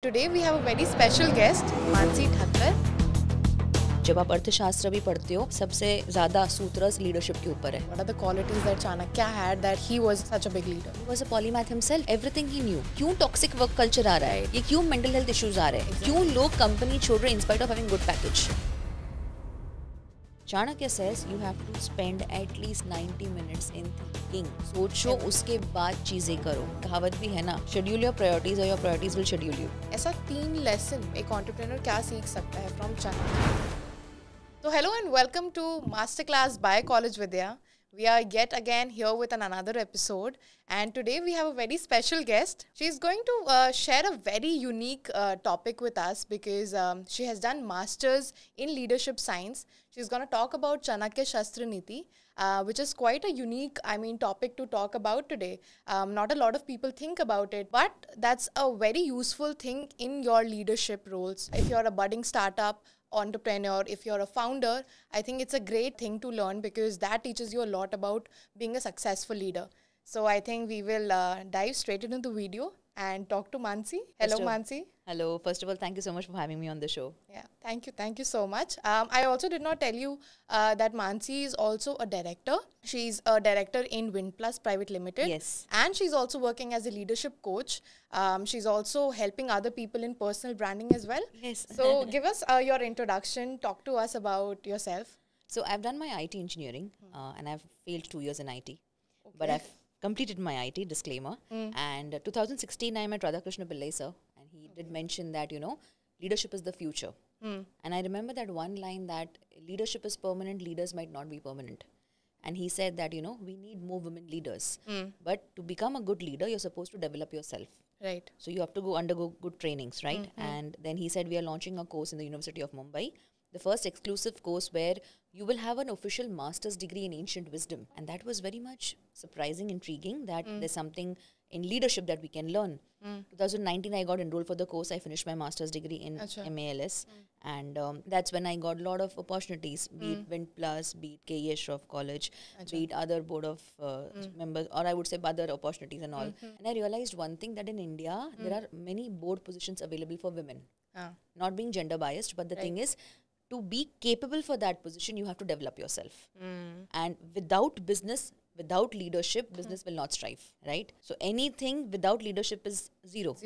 Today we have a very special guest, Mansi Thakkar. जब आप अर्थशास्त्र भी पढ़ते हो सबसे ज्यादा सूत्र लीडरशिप के ऊपर है. What are the qualities that Chanakya had that he was such a big leader? He was a polymath himself. Everything he knew. क्यों टॉक्सिक वर्क कल्चर आ रहा है, ये क्यों मेंटल हेल्थ इश्यूज आ रहे हैं, क्यों लोग कंपनी छोड़ रहे हैं in spite of having good package. Chanakya says you have to spend at least 90 minutes in thinking. सोचो उसके बाद चीजें करो. कहावत भी है ना, schedule your priorities or your priorities will schedule you. ऐसा 3 लेसन एक एंटरप्रेन्योर क्या सीख सकता है from Chanakya. So hello and welcome to Masterclass by College Vidya. We are yet again here with another episode, and today we have a very special guest. She's going to share a very unique topic with us because she has done masters in leadership science. She's going to talk about Chanakya Shastra Niti, which is quite a unique, topic to talk about today. Not a lot of people think about it, but that's a very useful thing in your leadership roles. If you're a budding startup, entrepreneur, if you're a founder, I think it's a great thing to learn because that teaches you a lot about being a successful leader. So I think we will dive straight into the video and talk to Mansi. Hello, Mansi. Hello. First of all, thank you so much for having me on the show. Yeah, thank you. Thank you so much. I also did not tell you that Mansi is also a director. She's a director in WindPlus Private Limited. Yes. And she's also working as a leadership coach. She's also helping other people in personal branding as well. Yes. So give us your introduction. Talk to us about yourself. So I've done my IT engineering and I've failed 2 years in IT. Okay. But I've completed my IT, disclaimer. And 2016 I met Radhakrishna Pillai sir. He did mention that, leadership is the future. And I remember that one line that leadership is permanent, leaders might not be permanent. And he said that, we need more women leaders. But to become a good leader, you're supposed to develop yourself. Right. So you have to undergo good trainings, right? And then he said we are launching a course in the University of Mumbai. The first exclusive course where you will have an official master's degree in ancient wisdom. And that was very much surprising, intriguing that there's something in leadership that we can learn. 2019, I got enrolled for the course. I finished my master's degree in MALS. And that's when I got a lot of opportunities, be it WindPlus, be it KE Shroff College, be it other board of members, or I would say other opportunities and all. And I realized one thing, that in India, there are many board positions available for women. Not being gender biased, but the thing is, to be capable for that position, you have to develop yourself. And without business, without leadership, business will not strive, right? So anything without leadership is zero.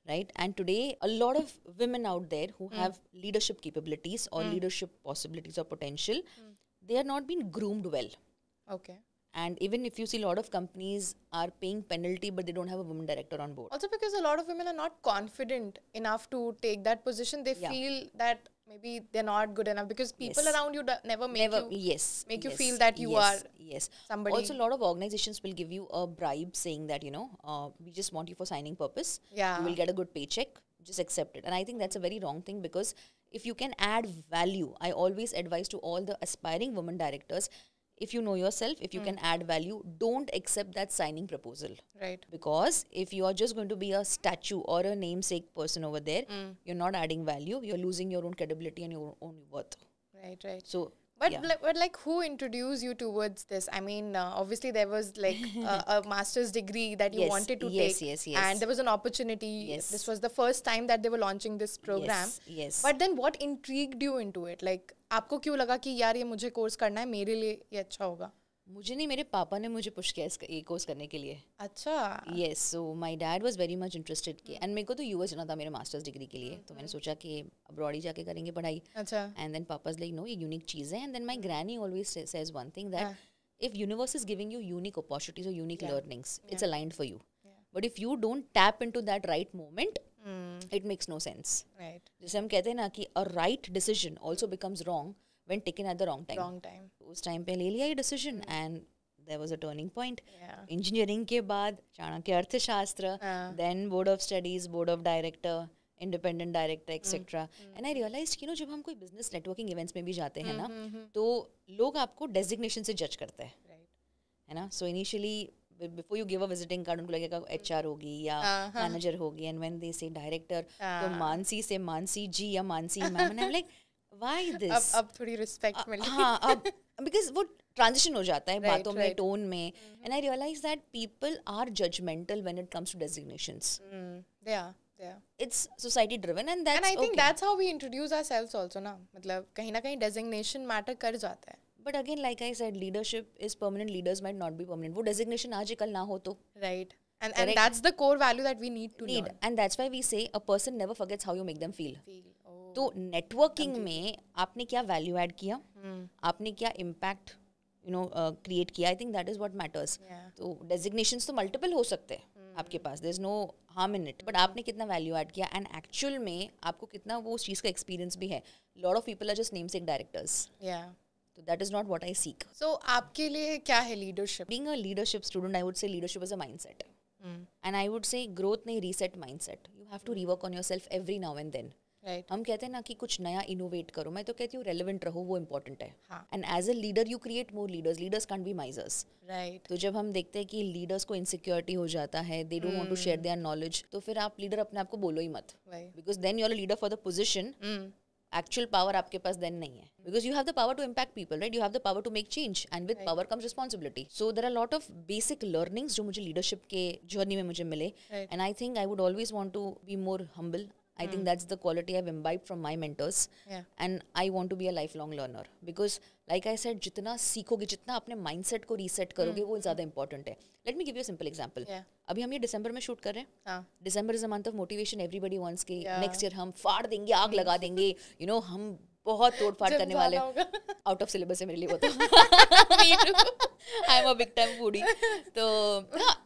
Right? And today, a lot of women out there who have leadership capabilities or leadership possibilities or potential, they are not being groomed well. Okay. And even if you see a lot of companies are paying penalty, but they don't have a woman director on board. Also because a lot of women are not confident enough to take that position. They feel that maybe they're not good enough because people around you never make you feel that you are somebody. Also, a lot of organizations will give you a bribe saying that, we just want you for signing purpose. Yeah. You will get a good paycheck. Just accept it. And I think that's a very wrong thing because if you can add value, I always advise to all the aspiring women directors, if you know yourself, if you can add value, don't accept that signing proposal. Right. Because if you are just going to be a statue or a namesake person over there, you're not adding value, you're losing your own credibility and your own worth. Right. So, but like who introduced you towards this? I mean, obviously there was like a master's degree that you wanted to take. Yes. And there was an opportunity. Yes. This was the first time that they were launching this program. Yes. But then what intrigued you into it? Like, आपको क्यों लगा कि यार ये मुझे course करना है, मेरे लिए ये अच्छा होगा? मुझे नहीं, मेरे पापा ने मुझे पुश किया ये कोर्स करने के लिए. अच्छा. Yes, so my dad was very much interested कि, and मेरे को तो US जाना था मेरे मास्टर्स डिग्री के लिए, तो मैंने सोचा कि अब्रॉड ही जाके करेंगे पढ़ाई. अच्छा. And then papa's like, no, ये यूनिक चीज़ है. And then my granny always says one thing, that if universe is giving you unique opportunities or unique learnings, it's aligned for you. But if you don't tap into that right moment, it makes no sense. Right. जैसे हम कहते हैं ना कि a right decision also becomes wrong when taken at the wrong time. Wrong time. उस time पे ले लिया ये decision and there was a turning point. Engineering के बाद चाणक्य अर्थशास्त्र, then board of studies, board of director, independent director, etc. And I realized कि जब हम कोई business networking events में भी जाते हैं ना, तो लोग आपको designation से judge करते हैं, है ना? So initially before you give a visiting card, उनको लगेगा HR होगी या manager होगी, and when they say director, तो मानसी से मानसी जी या Mansi ma'am, and I'm like, why this? अब थोड़ी respect मिली. हाँ, अब because वो transition हो जाता है बातों में, tone में, and I realize that people are judgmental when it comes to designations. They are. Yeah. It's society driven and that's And I think okay. that's how we introduce ourselves also ना, मतलब कहीं ना कहीं designation matter कर जाता है. But again, like I said, leadership is permanent. Leaders might not be permanent. वो designation आज ही कल ना हो तो Right. And Correct. that's the core value that we need to need. learn. And that's why we say a person never forgets how you make them feel. Oh. तो networking में आपने क्या वैल्यू ऐड किया, आपने क्या impact create किया, I think that is what matters. Yeah. तो designations तो मल्टीपल हो सकते हैं आपके पास, there is no harm in it, but आपने कितना वैल्यू ऐड किया एंड एक्चुअल में आपको कितना वो उस चीज़ का एक्सपीरियंस भी है. Lot of people are just namesake directors. Yeah. So that is not what I seek. So आपके लिए क्या है leadership? Being a leadership student, I would say leadership is a mindset. And I would say growth नहीं, reset mindset. You have to rework on yourself every now and then. Right. हम कहते हैं ना कि कुछ नया इनोवेट करो, मैं तो कहती हूँ रेलिवेंट रहो, वो इम्पोर्टेंट है. हाँ. And as a leader you create more leaders. Leaders can't be misers. Right. तो जब हम देखते हैं कि लीडर्स को इनसिक्योरिटी हो जाता है, they don't want to share their knowledge, तो फिर आप लीडर अपने आप को बोलो ही मत, Right. Because then you are a leader for the position. Actual power आपके पास देन नहीं है, because you have the power to impact people, right. You have the power to make change and with power comes responsibility. So there are lot of basic learnings जो मुझे leadership के जर्नी में मुझे मिले. Right. And I think I would always want to be more humble. I think that's the quality I've imbibed from my mentors. Yeah. And I want to be a lifelong learner. Because like I said, जितना सीखोगे, जितना अपने mindset को reset करोगे, वो ज़्यादा important है. Let me give you a simple example. Yeah. अभी हम ये दिसंबर में शूट कर रहे हैं. हाँ. December is a month of motivation. Everybody wants कि Yeah. next year हम फाड़ देंगे, आग लगा देंगे. You know, हम बहुत तोड़ फाड़ करने वाले. आउट ऑफ सिलेबस है मेरे लिए वो तो. I am a big time foodie. तो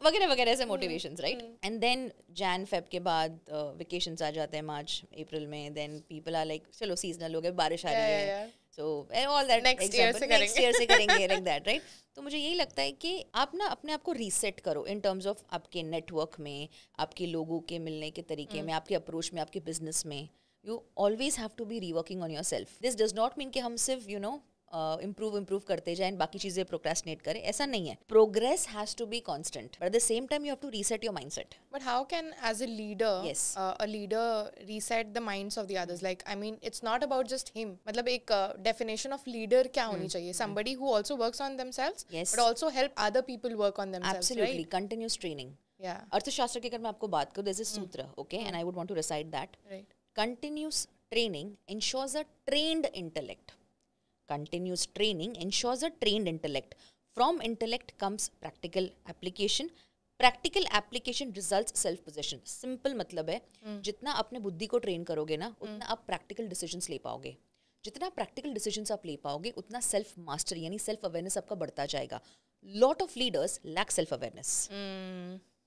वगैरह वगैरह ऐसे motivations, right. And then Jan Feb के बाद वेकेशंस आ जाते हैं, मार्च अप्रैल में. देन पीपल आर लाइक चलो सीजनल हो गए, बारिश आ रही है, so all that next year से करेंगे लाइक दैट, राइट. तो मुझे यही लगता है कि आप ना अपने आप को रीसेट करो इन टर्म्स ऑफ आपके नेटवर्क में, आपके लोगों के मिलने के तरीके में, आपके अप्रोच में, आपके बिजनेस में. You always have to be reworking on yourself. This does not mean कि हम सिर्फ improve करते जाएं, बाकी चीजें procrastinate करें, ऐसा नहीं है. Progress has to be constant, but at the same time you have to reset your mindset. But how can, as a leader, Yes. A leader reset the minds of the others? Like, I mean, it's not about just him. मतलब एक definition of leader क्या होनी चाहिए? Somebody who also works on themselves, Yes. but also help other people work on themselves, Absolutely, right? continuous training. Yeah. अर्थशास्त्र की अगर मैं आपको बात करूँ, there's a sutra, okay, and I would want to recite that. Right. Continuous training ensures a trained intellect. Continuous training ensures a trained intellect. From intellect comes practical application. Practical application results self-possession. Simple मतलब है, जितना अपने बुद्धि को train करोगे ना, उतना आप practical decisions ले पाओगे. जितना practical decisions आप ले पाओगे, उतना self mastery यानी self awareness आपका बढ़ता जाएगा. Lot of leaders lack self awareness.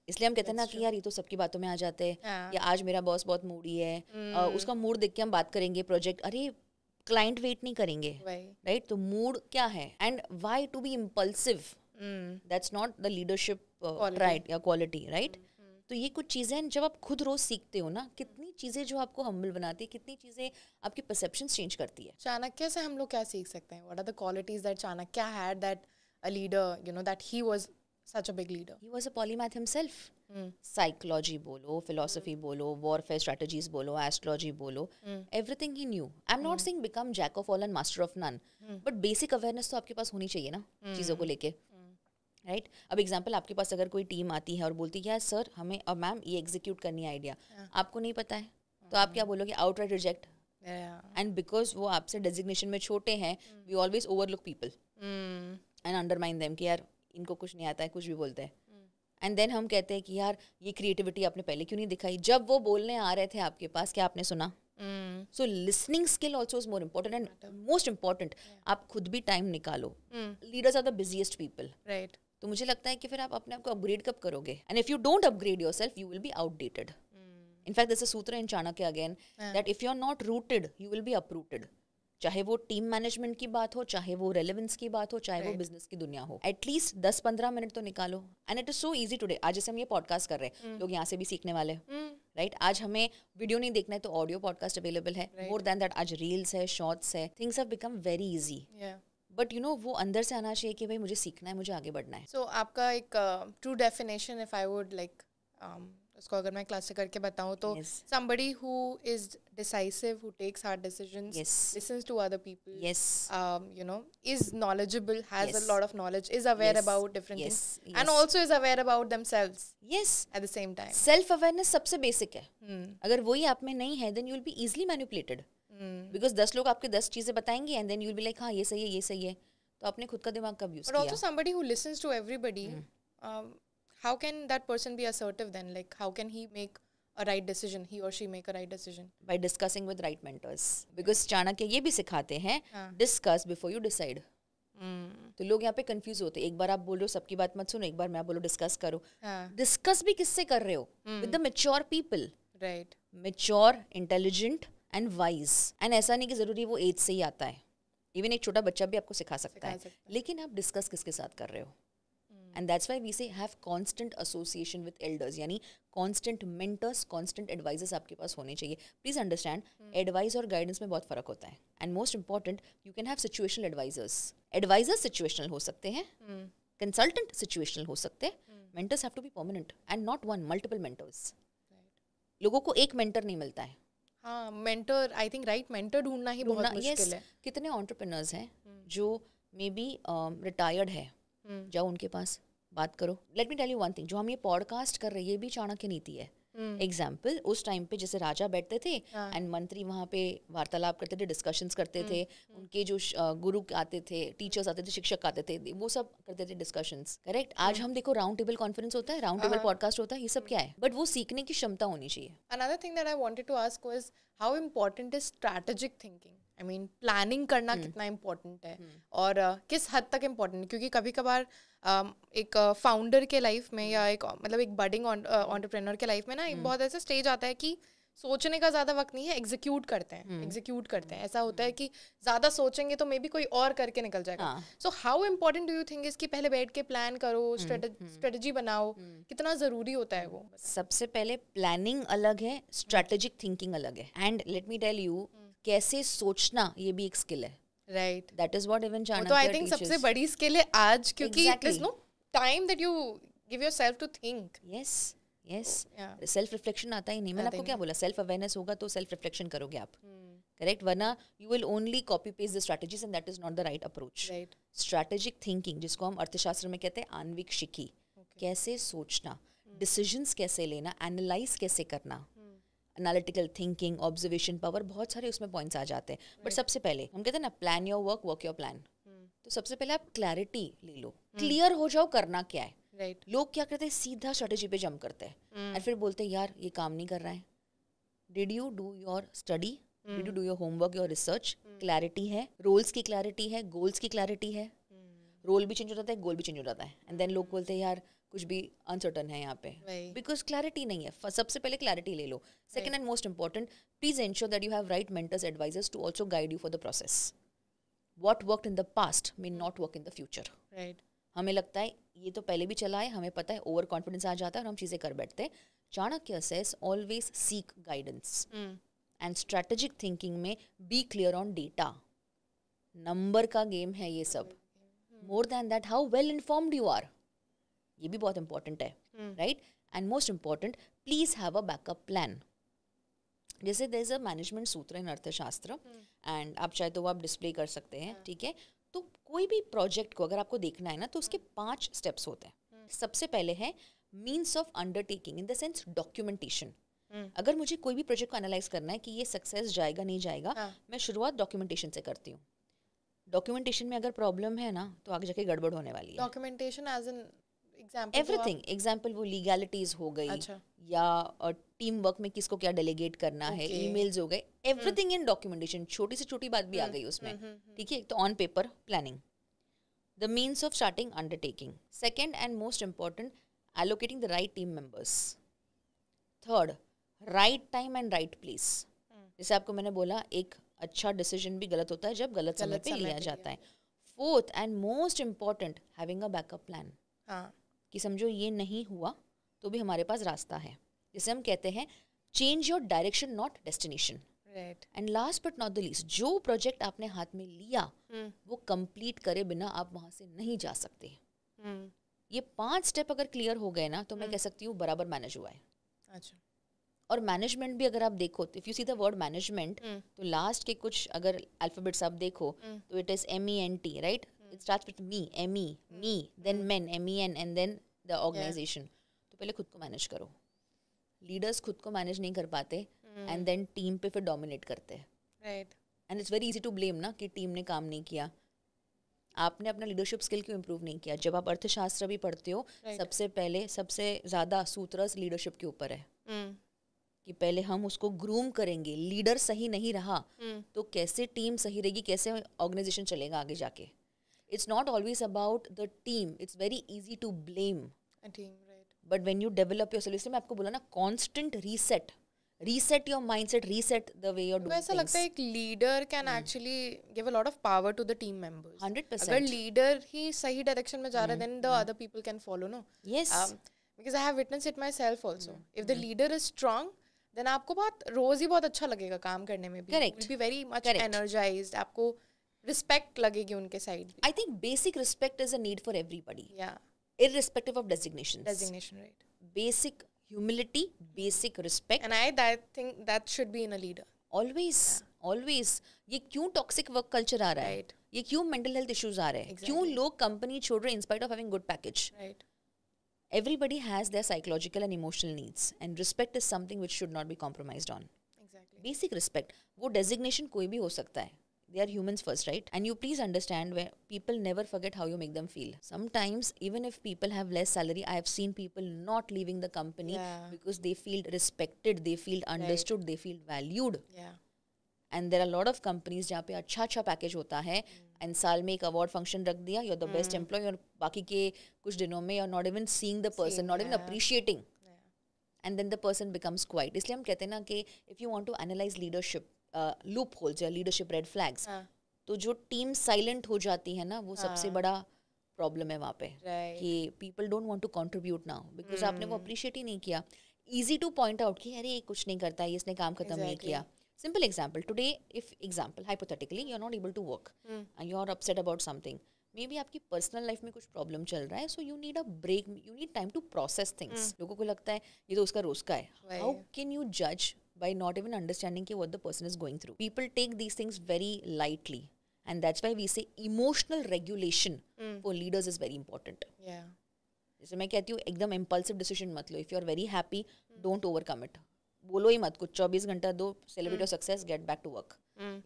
इसलिए हम कहते हैं ना कि यार ये तो सबकी बातों में आ जाते हैं, या आज मेरा बॉस बहुत मूडी है, उसका मूड देख के हम बात करेंगे प्रोजेक्ट. अरे क्लाइंट वेट नहीं करेंगे, राइट. तो मूड क्या है and why to be impulsive, that's not the leadership right या क्वालिटी, राइट. तो ये कुछ चीज़ें हैं जब आप खुद रोज सीखते हो ना, कितनी चीज़ें जो आपको हम्बल बनाती है, कितनी चीज़ें आपकी परसेप्शंस चेंज करती है. चाणक्य से हम लोग क्या सीख सकते हैं? What are the qualities that Chanakya had that a leader, that he was such a big leader? He was a polymath himself. Psychology बोलो, philosophy बोलो, warfare strategies बोलो, astrology बोलो, everything he knew. I'm not saying become jack of all and master of none, but basic awareness तो आपके पास होनी चाहिए ना चीज़ों को लेके, राइट. अब एग्जाम्पल, आपके पास अगर कोई टीम आती है और बोलती है यार सर हमें और मैम ये एग्जीक्यूट करनी है आइडिया, आपको नहीं पता है, तो आप क्या बोलोगे? Outright reject. एंड बिकॉज वो आपसे डेजिग्नेशन में छोटे हैं, we always overlook people and undermine them कि यार इनको कुछ नहीं आता है, कुछ भी बोलते हैं. एंड देन हम कहते हैं कि यार ये क्रिएटिविटी आपने पहले क्यों नहीं दिखाई, जब वो बोलने आ रहे थे आपके पास, क्या आपने सुना? So listening skill also is more important and most important, आप खुद भी टाइम निकालो. Leaders are the busiest people, right. तो मुझे लगता है कि फिर आप अपने आप को अपग्रेड कब करोगे? And if you don't upgrade yourself you will be outdated. In fact, there's a sutra in Chanakya again, that if you're not rooted, you will be uprooted. चाहे वो टीम मैनेजमेंट की बात हो, चाहे वो रेलेवेंस की बात हो, चाहे वो बिजनेस की दुनिया हो, एटलीस्ट 10-15 मिनट तो निकालो. And it is so easy today. आज जैसे हम ये पॉडकास्ट कर रहे हैं, लोग यहाँ से भी सीखने वाले, राइट. आज हमें वीडियो नहीं देखना है तो ऑडियो पॉडकास्ट अवेलेबल है. मोर देन दैट आज रील्स है, शॉर्ट्स है. Things have become very easy. But वो अंदर से आना चाहिए कि भाई मुझे सीखना है, मुझे आगे बढ़ना है. सो आपका एक true definition, if I would like उसको अगर मैं क्लासिक करके बताऊं तो Yes. somebody who is decisive, who takes hard decisions, Yes. listens to other people, Yes. you know, is knowledgeable, has a Yes. lot of knowledge, is aware Yes. about different Yes. things, and Yes. also is aware about themselves Yes. at the same time. Self awareness सबसे basic है. अगर वही आप में नहीं है, then you will be easily manipulated. Because 10 लोग आपके 10 चीजें बताएंगे and then you will be like, हाँ ये सही है, ये सही है. तो आपने खुद का दिमाग कब यूज But किया? also somebody who listens to everybody, how can that person be assertive then? Like, how can he make a right decision? He or she make a right decision? By discussing with right mentors. Because Chanakya ये भी सिखाते हैं, discuss before you decide. तो लोग यहाँ पे confuse होते हैं. एक बार आप बोल रहे हो सबकी बात मत सुनो, एक बार मैं बोलो डिस्कस करो. डिस्कस भी किससे कर रहे हो? With the mature people. Right. Mature, intelligent and wise. And ऐसा नहीं कि जरूरी वो एज से ही आता है. इवन एक छोटा बच्चा भी आपको सिखा सकता है. लेकिन आप डिस्कस किसके साथ कर रहे हो? And that's why we say have constant association with elders, यानी कांस्टेंट मेंटर्स, कांस्टेंट एडवाइजर्स आपके पास होने चाहिए. प्लीज अंडरस्टैंड, एडवाइस और गाइडेंस में बहुत फर्क होता है. And most important, you can have situational advisors. Advisors situational हो सकते हैं, कंसल्टेंट सिचुएशनल हो सकते हैं. Mentors have to be permanent and not one, multiple mentors. लोगों को एक मेंटर नहीं मिलता है. हाँ, mentor, I think right mentor ढूंढना ही बहुत मुश्किल है. कितने एंटरप्रेन्योर्स हैं जो मे बी रिटायर्ड है, जाओ उनके पास बात करो. Let me tell you one thing, जो हम ये पॉडकास्ट कर रहे हैं ये भी चाणक्य नीति है. एग्जाम्पल, उस टाइम पे जैसे राजा बैठते थे एंड मंत्री वहाँ पे वार्तालाप करते थे, डिस्कशंस करते थे. उनके जो गुरु आते थे, टीचर्स आते थे, शिक्षक आते थे, वो सब करते थे डिस्कशंस. करेक्ट. आज हम देखो राउंड टेबल कॉन्फ्रेंस होता है, राउंड टेबल पॉडकास्ट होता है, ये सब क्या है? बट वो सीखने की क्षमता होनी चाहिए. Another thing that I wanted to ask was how important is strategic thinking? I mean, planning करना कितना important है और किस हद तक important है? क्योंकि कभी कभार एक फाउंडर के लाइफ में या एक मतलब एक बडिंग एंटरप्रेन्योर के लाइफ में ना एक बहुत ऐसा स्टेज आता है कि सोचने का ज़्यादा वक्त नहीं है, एग्जीक्यूट करते हैं. ऐसा होता है कि ज़्यादा सोचेंगे तो मे बी कोई और करके निकल जाएगा. So how important do you think इसकी पहले बैठ के प्लान करो, स्ट्रेटजी बनाओ, कितना ज़रूरी होता है वो? सबसे पहले प्लानिंग अलग है, स्ट्रेटेजिक थिंकिंग अलग है. And let me tell you, कैसे सोचना ये भी एक स्किल है. Right. That is what even Chanakya तो आई थिंक सबसे बड़ी स्किल है आज, क्योंकि Exactly. there's no time that you give yourself to think. Yes. Self reflection आता ही नहीं. मैंने आपको क्या बोला? सेल्फ अवेयरनेस होगा तो सेल्फ रिफ्लेक्शन करोगे आप. करेक्ट. वरना you will only copy paste the strategies and that is not the right approach. Right. Strategic thinking, जिसको हम अर्थशास्त्र में कहते हैं आणविक शिकी. कैसे सोचना, डिसीजंस कैसे लेना, एनालाइज कैसे करना, एनालिटिकल थिंकिंग, ऑब्जर्वेशन पावर, बहुत सारे उसमें पॉइंट्स आ जाते हैं. बट सबसे पहले हम कहते हैं ना, plan your work, work your plan. तो सबसे पहले आप क्लैरिटी ले लो, क्लियर हो जाओ करना क्या है. Right. लोग क्या करते हैं, सीधा स्ट्रेटेजी पे जंप करते हैं और फिर बोलते हैं यार ये काम नहीं कर रहा है. Did you do your study? Did you do your homework, your research? Clarity है, रोल्स की क्लैरिटी है, गोल्स की क्लैरिटी है. रोल भी चेंज हो जाता है, गोल भी चेंज हो जाता है. एंड देन लोग बोलते हैं यार कुछ भी अनसर्टन है यहाँ पे, बिकॉज क्लैरिटी नहीं है. सबसे पहले क्लैरिटी ले लो. Second and most important, please ensure that you have right mentors, advisors to also guide you for the process. What worked in the past may not work in the future. Right. हमें लगता है ये तो पहले भी चला है, हमें पता है, ओवर कॉन्फिडेंस आ जाता है और हम चीज़ें कर बैठते हैं. Chanakya says always seek guidance. And strategic thinking में be clear on data. Number का गेम है ये सब. More than that, how well informed you are. ये भी बहुत important है, right? And most important, please have a backup plan. जैसे देयर इज अ मैनेजमेंट सूत्र इन अर्थशास्त्र एंड आप चाहे तो वो आप डिस्प्ले कर सकते हैं. ठीक है. तो कोई भी प्रोजेक्ट को अगर आपको देखना है ना, तो उसके 5 स्टेप्स होते हैं. सबसे पहले है means of undertaking, in the sense documentation. अगर मुझे कोई भी प्रोजेक्ट को एनालाइज करना है कि ये सक्सेस जाएगा नहीं जाएगा, मैं शुरुआत डॉक्यूमेंटेशन से करती हूँ. डॉक्यूमेंटेशन में अगर प्रॉब्लम है ना, तो आगे जाके गड़बड़ होने वाली है. Documentation as an example, everything. Example वो लीगैलिटीज हो गई. अच्छा. या टीम वर्क में किसको क्या डेलीगेट करना है, ईमेल्स हो गए, एवरीथिंग इन डॉक्यूमेंटेशन. छोटी से छोटी बात भी आ गई उसमें. ठीक है. तो on paper planning, the means of starting undertaking. Second and most important, allocating the right team members. Third, right time and right place. जैसे आपको मैंने बोला, एक अच्छा डिसीजन भी गलत होता है जब गलत समय पे लिया जाता है. Fourth and most important, having a backup plan. कि समझो ये नहीं हुआ तो भी हमारे पास रास्ता है. जैसे हम कहते हैं, change your direction not destination. And last but not the least, जो प्रोजेक्ट आपने हाथ में लिया वो कंप्लीट करे बिना आप वहां से नहीं जा सकते. ये 5 स्टेप अगर क्लियर हो गए ना, तो मैं कह सकती हूँ बराबर मैनेज हुआ है. अच्छा. और मैनेजमेंट भी अगर आप देखो, if you see the word management, तो लास्ट के कुछ अगर अल्फाबेट्स आप देखो तो it is MENT, right? It starts with me, me, then men, MEN, and then the organisation. तो पहले खुद को मैनेज करो. लीडर्स खुद को मैनेज नहीं कर पाते एंड देन टीम पे फिर डोमिनेट करते हैं. Right. And it's very easy to blame ना कि टीम ने काम नहीं किया. आपने अपना लीडरशिप स्किल क्यों इम्प्रूव नहीं किया? जब आप अर्थशास्त्र भी पढ़ते हो, सबसे पहले सबसे ज़्यादा सूत्रस लीडरशिप के ऊपर है. कि पहले हम उसको ग्रूम करेंगे. लीडर सही नहीं रहा तो कैसे टीम सही रहेगी, कैसे ऑर्गेनाइजेशन चलेगा आगे जाके. It's not always about the team. It's very easy to blame, but when you develop yourself, इसलिए मैं आपको बोला ना, constant reset your mindset, reset the way you are doing things. ऐसा लगता है एक leader can actually give a lot of power to the team members. 100%. अगर लीडर ही सही डायरेक्शन में जा रहा है, then the other people can follow, no? Yes, because I have witnessed it myself also. If the leader is strong, then आपको रोज ही बहुत अच्छा लगेगा काम करने में भी. Correct. You'll be very much energized. आपको रिस्पेक्ट लगेगी उनके side. I think basic respect is a need for everybody, Yeah. irrespective of designations. Designation, right. Basic humility, basic respect. And I think that should be in a leader. Always. ये क्यों toxic work culture आ रहा है? Right. ये क्यों mental health issues आ रहे हैं? Exactly. क्यों लोग कंपनी छोड़ रहे हैं in spite of having good package? Right. Everybody has their psychological and emotional needs, and respect is something which should not be compromised on. Exactly. Basic respect. वो designation कोई भी हो सकता है. They are humans first, right? And you please understand, where people never forget how you make them feel. Sometimes, even if people have less salary, I have seen people not leaving the company because they feel respected, they feel understood, they feel valued. Yeah. And there are a lot of companies जहाँ पे अच्छा package होता है, and साल में एक award function रख दिया, you're the best employee, और बाकी के कुछ दिनों में you're not even seeing the person, not even appreciating. And then the person becomes quiet. इसलिए हम कहते हैं ना कि if you want to analyze leadership loopholes या leadership red flags, तो जो टीम साइलेंट हो जाती है ना, वो सबसे बड़ा प्रॉब्लम है वहाँ पे. कि people don't want to contribute now because आपने वो appreciate ही नहीं किया. Easy to point out कि अरे ये कुछ नहीं करता, ये इसने काम खत्म नहीं किया. Simple example. Today, hypothetically, you're not able to work and you're upset about something. Maybe आपकी personal life में कुछ problem चल रहा है, so you need a break, you need time to process things. लोगों को लगता है ये तो उसका रोज का है. How can you judge by not even understanding कि what the person is going through? People take these things very lightly, and that's why we say emotional regulation for leaders is very important. Yeah. जैसे मैं कहती हूँ, एकदम impulsive decision मत लो. If you're very happy, don't overcome it. बोलो ही मत कुछ. 24 घंटा दो, celebrate your success, get back to work.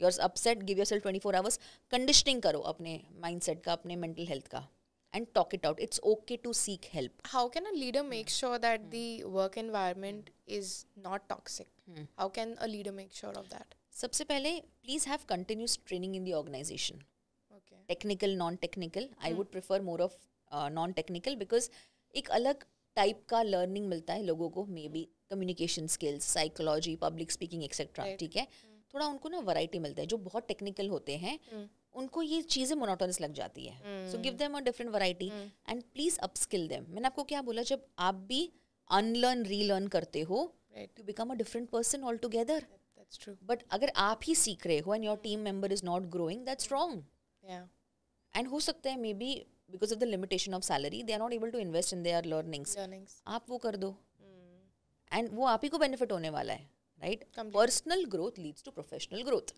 You are upset, give yourself 24 hours. Conditioning करो अपने माइंडसेट का, अपने मेंटल हेल्थ का, and talk it out. It's okay to seek help. How can a leader make sure that the work environment is not toxic? How can a leader make sure of that? सबसे पहले, please have continuous training in the organisation. Okay. Technical, non technical. I would prefer more of non technical, because एक अलग type का learning मिलता है लोगों को. Maybe communication skills, psychology, public speaking etcetera. ठीक है, थोड़ा उनको ना वैरायटी मिलता है. जो बहुत टेक्निकल होते हैं उनको ये चीज़ें मोनोटोनस लग जाती है. So give them a different variety and please upskill them. मैंने आपको क्या बोला, जब आप भी अनलर्न रीलर्न करते हो, to become a different person all together. That's true. But अगर आप ही सीख रहे हो and your team member is not growing, that's wrong. Yeah. And हो सकता है maybe because of the limitation of salary they are not able to invest in their learnings. Learnings. आप वो कर दो एंड वो आप ही को बेनिफिट होने वाला है, right? Personal growth leads to professional growth.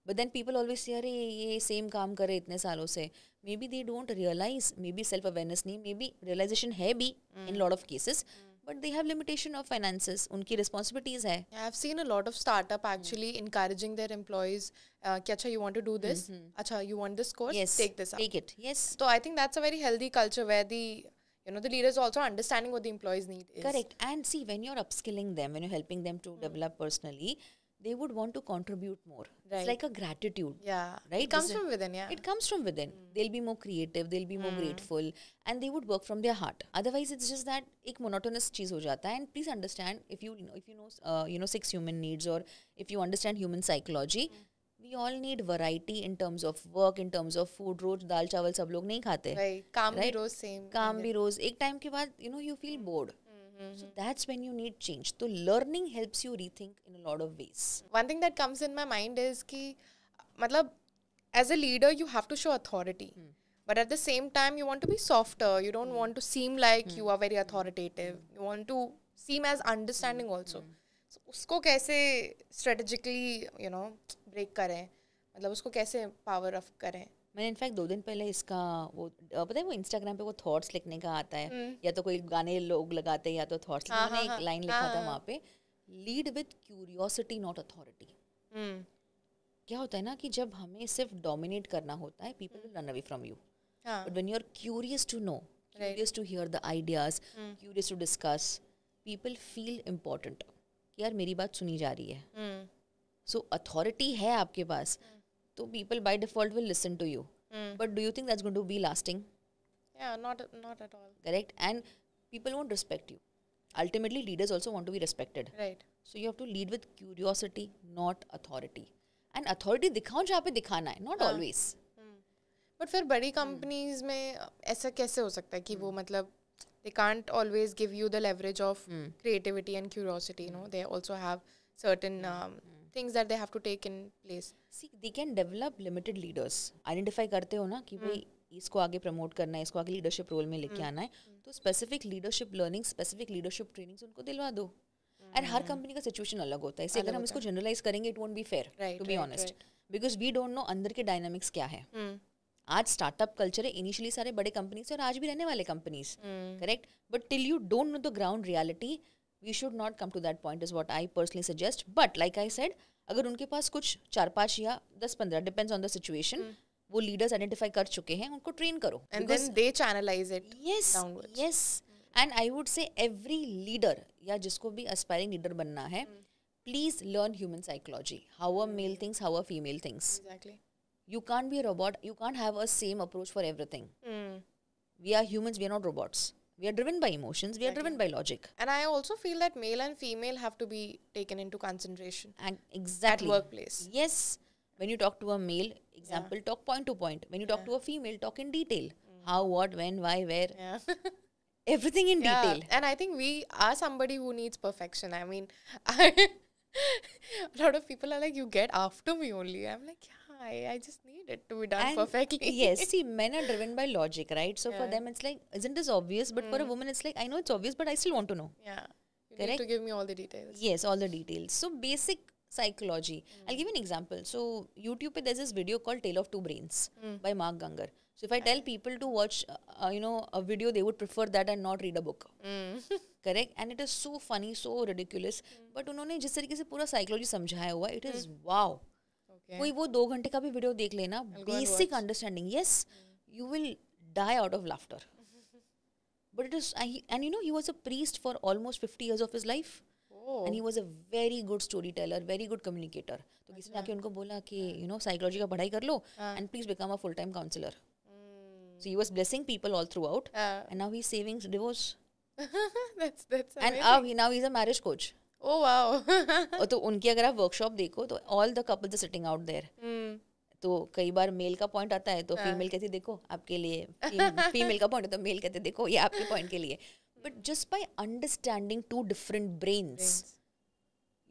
But then people always say, अरे ये सेम काम करे इतने सालों से. Maybe they don't realise, maybe self awareness नहीं, मे बी रियलाइजेशन है भी in lot of cases, but they have limitation of finances. उनकी रिस्पॉन्सिबिलिटीज है. I have seen a lot of startup actually encouraging their employees. कि अच्छा, you want to do this? अच्छा, you want this course? Yes, Take this up. take it. Yes, So I think that's a very healthy culture where the leaders also understanding what the employees need is. correct. And see, when you're upskilling them, when you're helping them to develop personally, they would want to contribute more. Right. It's like a gratitude. Yeah. Right? It comes from within, yeah. It comes from within. They'll be more creative, they'll be more grateful, and they would work from their heart. Otherwise, it's just that एक monotonous चीज हो जाता है. And please understand, if you know 6 human needs, or if you understand human psychology, we all need variety in terms of work, in terms of food. रोज दाल चावल सब लोग नहीं खाते. Right. काम भी रोज same. काम भी रोज. एक टाइम के बाद you feel bored. So that's when you need change. So learning helps you rethink in a lot of ways. One thing that comes in my mind is कि मतलब as a leader you have to show authority, but at the same time you want to be softer. You don't want to seem like you are very authoritative. You want to seem as understanding also. So उसको कैसे strategically break करें, मतलब उसको कैसे power up करें? मैंने in fact 2 दिन पहले इसका वो पता है वो इंस्टाग्राम पे वो थॉट्स लिखने का आता है, या तो कोई गाने लोग लगाते हैं या तो थॉट्स, मैंने एक लाइन लिखा था वहाँ पे, lead with curiosity not authority. क्या होता है ना कि जब हमें सिर्फ डोमिनेट करना होता है, people will run away from you. But when you are curious to know, curious to hear the ideas, curious to discuss, people feel important कि यार मेरी बात सुनी जा रही है. सो अथॉरिटी है आपके पास, तो people by default will listen to you. But do you think that's going to be lasting? Yeah, not at all. Correct. And people won't respect you. Ultimately, leaders also want to be respected. Right. So you have to lead with curiosity, not authority. And authority दिखाओ जहाँ पे दिखाना है, not always. But फिर बड़ी companies में ऐसा कैसे हो सकता है कि वो मतलब they can't always give you the leverage of creativity and curiosity, they also have certain things that they have to take in place. See, they can develop limited leaders. Identify करते हो ना कि भाई इसको आगे प्रमोट करना है, इसको आगे लीडरशिप रोल में लेके आना है, तो specific leadership learning, specific leadership trainings उनको दिलवा दो. एंड हर कंपनी का सिचुएशन अलग होता है, इससे अगर हम इसको जनरलाइज करेंगे it won't be fair, to be honest, because we don't know अंदर के डायनामिक्स क्या है. आज स्टार्टअप कल्चर है, इनिशियली सारे बड़े कंपनीज और आज भी रहने वाले companies, correct, but till you don't know the ground reality, we should not come to that point is what I personally suggest. But like I said, अगर उनके पास कुछ 4-5 या 10-15 depends on the situation, वो leaders identify कर चुके हैं, उनको train करो. And then they channelize it downwards. Yes. And I would say every leader या जिसको भी aspiring leader बनना है, please learn human psychology. How a male thinks, how a female thinks. Exactly. You can't be a robot. You can't have a same approach for everything. We are humans. We are not robots. We are driven by emotions. We are driven by logic. And I also feel that male and female have to be taken into consideration. And exactly. At workplace. Yes. When you talk to a male, example, talk point to point. When you talk to a female, talk in detail. How, what, when, why, where. Yeah. Everything in detail. And I think we are somebody who needs perfection. I mean, a lot of people are like, you get after me only. I'm like, yeah, I just need it to be done perfectly. Yes, see, men are driven by logic, right? So for them, it's like, isn't this obvious? But for a woman, it's like, I know it's obvious, but I still want to know. Yeah. You need to give me all the details. Yes, all the details. So basic psychology. I'll give you an example. So YouTube, there's this video called Tale of Two Brains by Mark Gungor. So if I tell people to watch, a video, they would prefer that and not read a book. Correct? And it is so funny, so ridiculous. But उन्होंने जिस तरीके से पूरा psychology समझाया हुआ, it is wow. कोई वो 2 घंटे का भी वीडियो देख लेना, basic understanding. Yes, you will die out of laughter. But it is, and he was a priest for almost 50 years of his life. And he was a very good storyteller, very good communicator. तो किसी ने आके उनको बोला कि psychology का पढ़ाई कर लो and please become a full-time counselor. So he was blessing people all throughout, and now he's saving divorce. That's and amazing. now he's a marriage coach. Oh wow. तो उनकी अगर आप वर्कशॉप देखो तो all the couples are sitting out there. तो कई बार mail का point आता है तो फीमेल कहती देखो आपके लिए, फीमेल का पॉइंट है तो मेल कहते देखो ये आपके पॉइंट के लिए. But just by understanding two different brains,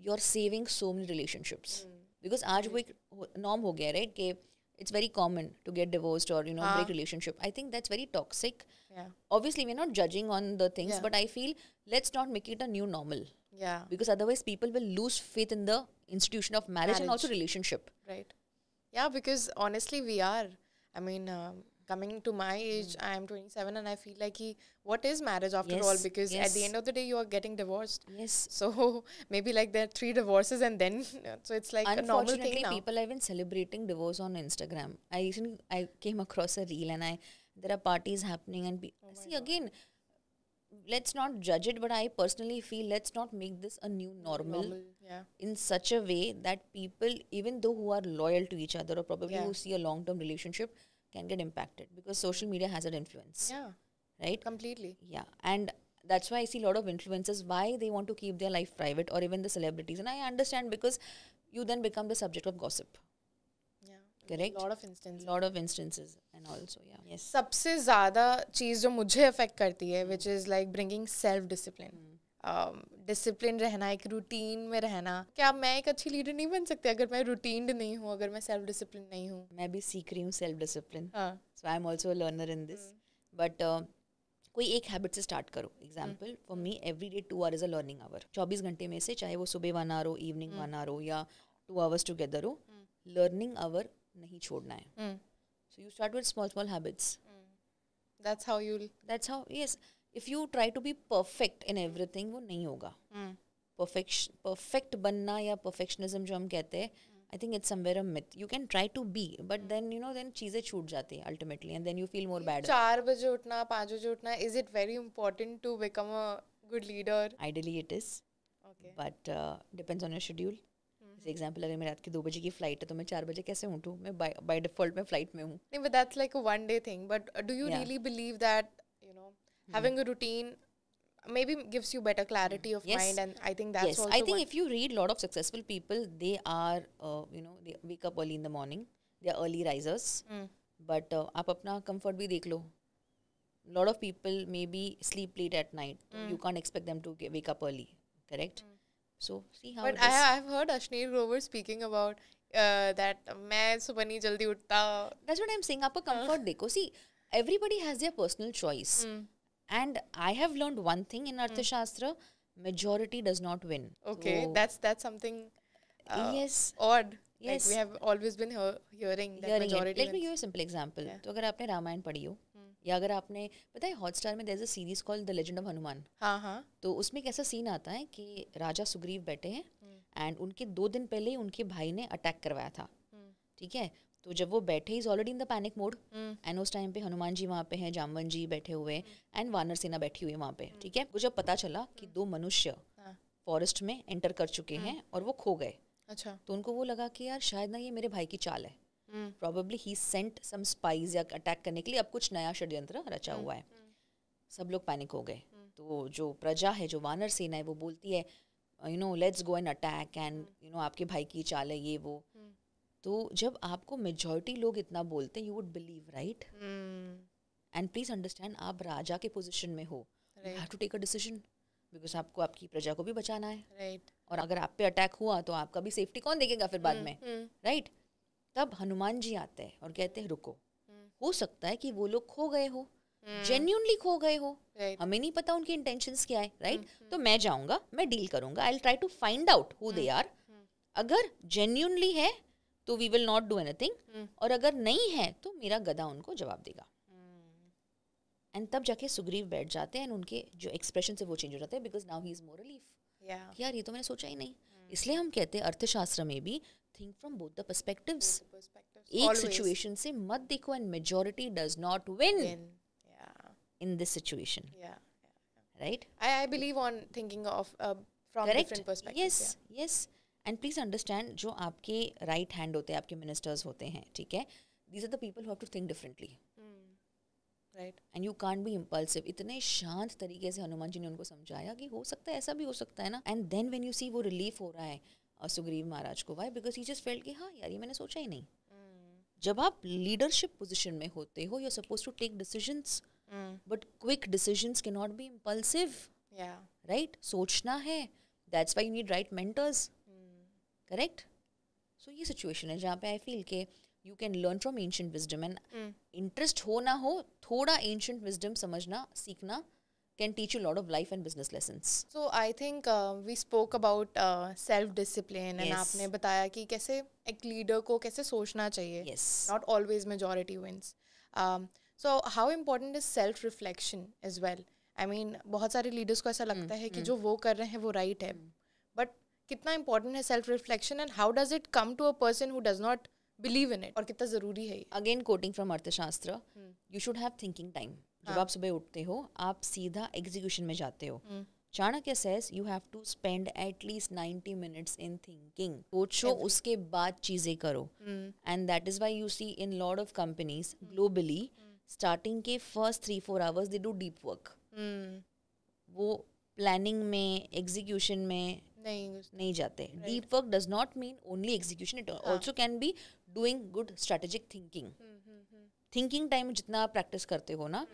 you're saving so many relationships. Because आज वो एक norm हो गया, right? कि it's very common to get divorced or break relationship. I think that's very toxic. Yeah. Obviously, we're not judging on the things, but I feel let's not make it a new normal. Yeah. Because otherwise, people will lose faith in the institution of marriage and also relationship. Right. Yeah, because honestly, we are. I mean, coming to my age, I am 27 and I feel like what is marriage after all? Because at the end of the day, you are getting divorced. Yes. So maybe like there are 3 divorces and then, so it's like a normal thing now. Unfortunately, people have been celebrating divorce on Instagram. I came across a reel and there are parties happening and again, let's not judge it, but I personally feel let's not make this a new normal. In such a way that people, even though who are loyal to each other or probably who see a long-term relationship, can get impacted because social media has an influence. Yeah. Right? Completely. Yeah. And that's why I see a lot of influencers, why they want to keep their life private, or even the celebrities. And I understand because you then become the subject of gossip. Yeah. Correct? Lot of instances. And also, yeah. Yes. सबसे ज़्यादा चीज़ जो मुझे affect करती है, which is like bringing self-discipline. Discipline रहना, एक routine में रहना. क्या मैं एक अच्छी लीडर नहीं बन सकती अगर मैं रूटीन्ड नहीं हूँ, अगर मैं सेल्फ डिसिप्लिन नहीं हूँ? मैं भी सीख रही हूँ self discipline. So I am also a learner in this. But कोई एक हैबिट से स्टार्ट करो. Example for me every day 2 hours is a learning hour. 24 घंटे में से चाहे वो सुबह 1 hour हो, इवनिंग 1 hour हो, या 2 hours टुगेदर हो, लर्निंग आवर नहीं छोड़ना है. So you start with small small habits. That's how you'll. Yes. If you try to be perfect in everything, वो नहीं होगा. Perfect बनना या perfectionism जो हम कहते हैं, I think it's somewhere a myth. You can try to be, but then then चीजें छूट जाती हैं ultimately, and then you feel more bad. 4 बजे उठना, 5 बजे उठना, is it very important to become a good leader? Ideally it is, Okay. but depends on your schedule. जैसे example, अगर मेरी रात की 2 बजे की फ्लाइट है तो मैं 4 बजे कैसे उठूँ? मैं बाय डिफॉल्ट में फ्लाइट में हूँ. No, but that's like a one day thing. But do you really believe that, having a routine maybe gives you better clarity of Yes. mind, and I think that's Yes, also I think if you read a lot of successful people, they are they wake up early in the morning, they are early risers. But आप अपना comfort भी देख लो. Lot of people maybe sleep late at night. You can't expect them to wake up early, correct? So see how But it is. I've heard Ashneer Grover speaking about that मैं सुबह नहीं जल्दी उठता. That's what I'm saying. आपका comfort देखो. See, everybody has their personal choice. And I have learned one thing in Arthashastra, majority does not win. Okay, So, that's something yes. odd. Yes. Like we have always been hearing that Hearing it. majority Let me wins. give you a simple example. तो अगर आपने रामायण पढ़ी हो, या अगर आपने पता है हॉटस्टार में there's a series called The Legend of Hanuman. हाँ. तो उसमें एक ऐसा सीन आता है कि राजा सुग्रीव बैठे हैं एंड उनके 2 दिन पहले ही उनके भाई ने अटैक करवाया था. ठीक है, तो जब वो बैठे is already in the panic mode, and उस टाइम पे हनुमान जी वहाँ पे हैं, जामवन जी बैठे हुए एंड वानर सेना बैठी हुई है वहाँ पे. ठीक है, वो जब पता चला कि 2 मनुष्य फॉरेस्ट में एंटर कर चुके हैं और वो खो गए, अच्छा, तो उनको वो लगा कि यार शायद ना ये मेरे भाई की चाल है. प्रोबेबली ही सेंट सम स्पाइज या अटैक करने के लिए अब कुछ नया षड्यंत्र रचा हुआ है. सब लोग पैनिक हो गए. तो जो प्रजा है, जो वानर सेना है, वो बोलती है let's go and attack, and आपके भाई की चाल है ये वो. तो जब आपको मेजॉरिटी लोग इतना बोलते हैं, you would believe, right? And please understand, आप राजा के पोजीशन में हो, you have to take a decision, because आपको आपकी प्रजा को भी बचाना है. राइट. और अगर आप पे अटैक हुआ तो आपका भी सेफ्टी कौन देखेगा फिर बाद में, राइट? तब हनुमान जी आते हैं और कहते हैं रुको, हो सकता है कि वो लोग खो गए हो, जेन्युइनली खो गए हो, हमें नहीं पता उनके इंटेंशंस क्या है, राइट? तो मैं जाऊंगा, मैं डील करूंगा, I will try to find out who they are. अगर जेन्युइनली है तो we will not do anything, और अगर नहीं है तो मेरा गधा उनको जवाब देगा. एंड तब जाके सुग्रीव बैठ जाते हैं, उनके जो एक्सप्रेशन से वो चेंज हो जाते हैं, because now he is more relief. यार ये तो मैंने सोचा ही नहीं. इसलिए हम कहते हैं अर्थशास्त्र में भी think from both the perspectives. एक सिचुएशन से मत देखो, and majority does not win in this situation, right? I believe on thinking of from different perspectives. Yes. And please understand, जो आपके राइट हैंड होते हैं, आपके मिनिस्टर्स होते हैं, ठीक है, these are the people who have to think differently, right? And you can't be impulsive. इतने शांत तरीके से हनुमान जी ने उनको समझाया कि हो सकता है, ऐसा भी हो सकता है ना. And then when you see वो रिलीफ हो रहा है सुग्रीव महाराज को, why? Because he just felt कि हाँ यार ये मैंने सोचा ही नहीं. जब आप लीडरशिप पोजिशन में होते हो, you are suppose to take decisions, but quick decisions can not be impulsive, right? सोचना है. That's why you need right mentors, correct? So ये सिचुएशन है जहाँ पे आई फील के you can learn from ancient wisdom, and interest हो ना हो, थोड़ा एंशिएंट विजडम समझना, सीखना can teach you a lot of life and business lessons. So I think we spoke about self discipline, and Yes. आपने बताया कि कैसे एक लीडर को कैसे सोचना चाहिए. Yes. Not always majority wins. So how important is self reflection as well? I mean, बहुत सारे लीडर्स को ऐसा लगता है कि जो वो कर रहे हैं वो राइट है, बट कितना इम्पोर्टेंट है self reflection, and how does it come to a person who does not believe in it, और कितना जरूरी है? Again quoting from अर्थशास्त्र, you should have thinking time. जब आप सुबह उठते हो, आप सीधा एग्जीक्यूशन में जाते हो. Chanakya says you have to spend at least 90 minutes in thinking. सोचो, उसके बाद चीजें करो. And that is why you see in lot of companies globally, starting के first 3-4 hours they do deep work. वो प्लानिंग में, एग्जीक्यूशन में नहीं जाते. Deep work does not mean only execution, it also can be doing good strategic thinking. Thinking time जितना आप practice करते हो ना,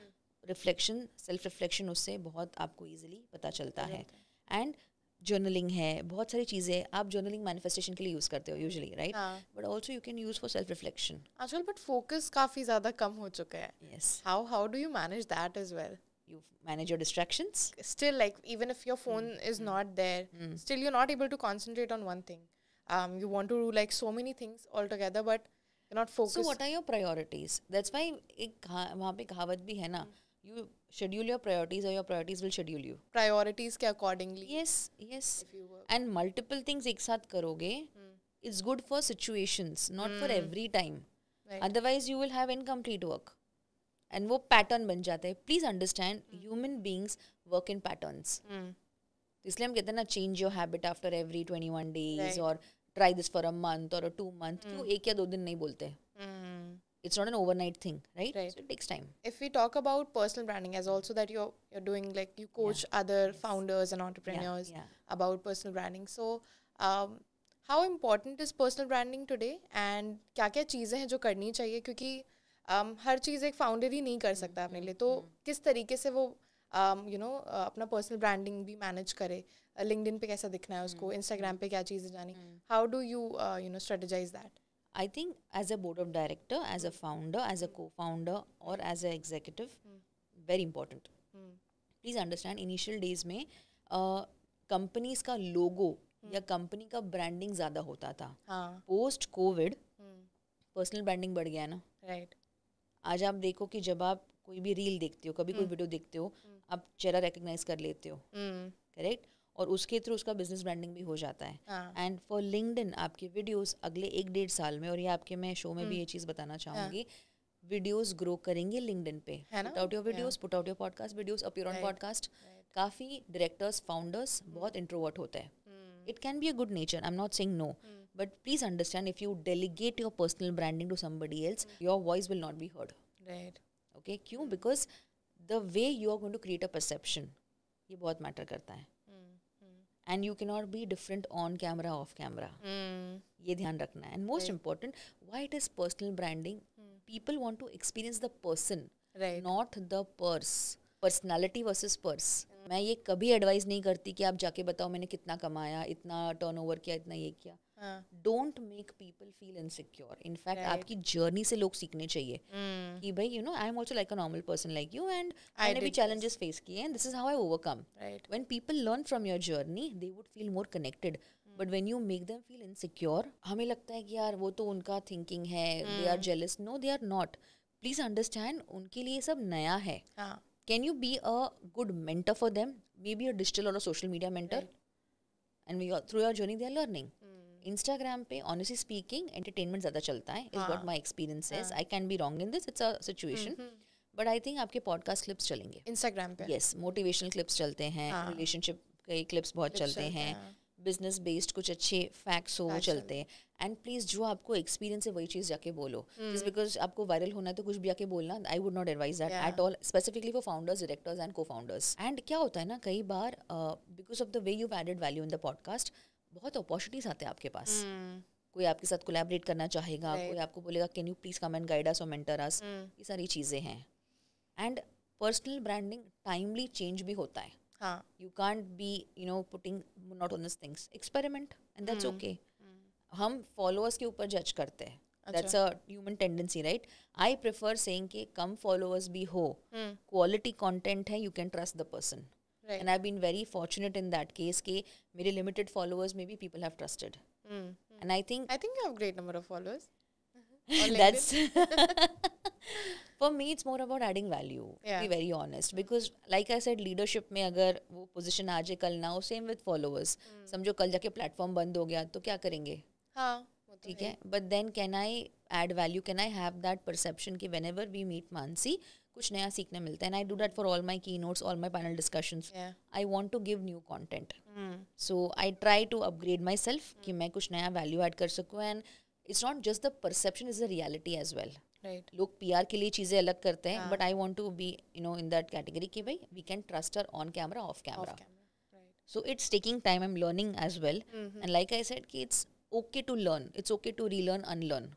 रिफ्लेक्शन, सेल्फ रिफ्लेक्शन, उससे बहुत आपको इजीली पता चलता है. एंड जर्नलिंग है, बहुत सारी चीज़ें आप जर्नलिंग मैनिफेस्टेशन के लिए यूज़ करते हो usually, right? But also you can use for self reflection. आजकल बट फोकस काफ़ी ज़्यादा कम हो चुका है. Yes. How do you manage that as well? you manage your distractions. Still, like, even if your phone is not there, still you're not able to concentrate on one thing. You want to do like so many things altogether, but you're not focused. So what are your priorities? That's why एक वहाँ पे कहावत भी है ना, you schedule your priorities or your priorities will schedule you. Priorities के accordingly. Yes, yes. If you work. And multiple things एक साथ करोगे, it's good for situations, not for every time. Right. Otherwise you will have incomplete work. And वो pattern बन जाता है. Please understand, human beings work in patterns. तो इसलिए हम कहते हैं ना, change your habit after every 21 days Right. or try this for a month or a 2 month. क्यों 1 या 2 दिन नहीं बोलते? It's not an overnight thing, right? Right. So it takes time. If we talk about personal branding as also that you're doing, like you coach other founders and entrepreneurs yeah. about personal branding. So how important is personal branding today, and क्या क्या चीज़ें हैं जो करनी चाहिए, क्योंकि हर चीज़ एक founder ही नहीं कर सकता अपने लिए, तो किस तरीके से वो अपना पर्सनल ब्रांडिंग भी मैनेज करे, लिंक्डइन पे कैसा दिखना है उसको, इंस्टाग्राम पे क्या चीज़ें जानी, how do you strategise that? I think as a board of director, as a founder, as a co-founder or as a executive, very important. Please understand, initial days में companies का logo या company का branding ज़्यादा होता था. Post COVID, personal branding बढ़ गया ना. Right. आज आप देखो कि जब आप कोई भी रील देखते हो, कभी कोई वीडियो देखते हो, आप चेहरा रिकग्नाइज कर लेते हो, करेक्ट? और उसके थ्रू उसका बिजनेस ब्रांडिंग भी हो जाता है. एंड फॉर लिंक्डइन आपके वीडियोस अगले 1-1.5 साल में, और ये आपके मैं शो में भी ये चीज़ बताना चाहूँगी, वीडियोस ग्रो करेंगे लिंक्डइन पे. Put out your videos, put out your podcast videos, appear on podcast. काफ़ी डायरेक्टर्स, फाउंडर्स बहुत इंट्रोवर्ट होता है. It can be a good nature, I am not saying no, but please understand, if you delegate your personal branding to somebody else, your voice will not be heard. Right. Okay, क्यों? Because the way you are going to create a perception, ये बहुत matter करता है. And you cannot be different on camera, off camera. ये ध्यान रखना है. And most important, why it is personal branding? People want to experience the person, not the purse. Personality versus purse. मैं ये कभी एडवाइस नहीं करती कि आप जाके बताओ मैंने कितना कमाया, इतना टर्नओवर किया, इतना ये किया. Don't make people feel insecure. In fact, आपकी जर्नी से लोग सीखने चाहिए कि भाई I am also like a normal person like you, and मैंने भी challenges face किए, and this is how I overcome. Right. When people learn from your journey, they would feel more connected. But when you make them feel insecure, हमें लगता है कि यार वो तो उनका thinking है, they are jealous. No, they are not. Please understand, उनके लिए सब नया है. Can you be a good mentor for them? Maybe a digital or a social media mentor. And through your journey, they are learning. Instagram पे honestly speaking entertainment ज़्यादा चलता है, is what my experience is. I can be wrong in this, it's a situation. But I think आपके podcast clips चलेंगे Instagram पे. Yes, motivational clips चलते हैं, relationship के clips बहुत चलते हैं, business based कुछ अच्छे facts हो वो चलते हैं. And please जो आपको experience है वही चीज़ जाके बोलो. Just because आपको viral होना है तो कुछ भी जाके बोलना, I would not advise that at all, specifically for founders, directors and co-founders. And क्या होता है ना, कई बार because of the way you've added value in the podcast, बहुत अपॉर्चुनिटीज आते हैं आपके पास. कोई आपके साथ कोलैबोरेट करना चाहेगा, कोई आपको बोलेगा can you please come and guide us और मेंटर अस. ये सारी चीज़ें हैं. And personal branding timely change भी होता है. You can't be putting monotonous things. Experiment and that's okay. हम फॉलोअर्स के ऊपर जज करते हैं. That's a human tendency, right? I prefer saying कि कम फॉलोअर्स भी हो, क्वालिटी कंटेंट है, you can trust the person. Right. And I've been very fortunate in that case कि मेरे limited followers maybe people have trusted. And I think you have great number of followers. That's for me it's more about adding value, to be very honest, because like I said, leadership में अगर वो position आ जाए कल ना हो, same with followers. समझो कल जाके platform बंद हो गया तो क्या करेंगे? ठीक है. But then can I add value? Can I have that perception कि whenever we meet Mansi कुछ नया सीखने मिलता है. And I do that for all my keynotes, all my panel discussions. I want to give new content. So I try to upgrade myself कि मैं कुछ नया value add कर सकूँ. And it's not just the perception, it's the reality as well. Right. लोग PR के लिए चीज़ें अलग करते हैं, but I want to be in that category कि भाई we can trust her on camera, off camera. Right. So it's taking time. I'm learning as well. And like I said कि it's okay to learn. It's okay to relearn, unlearn.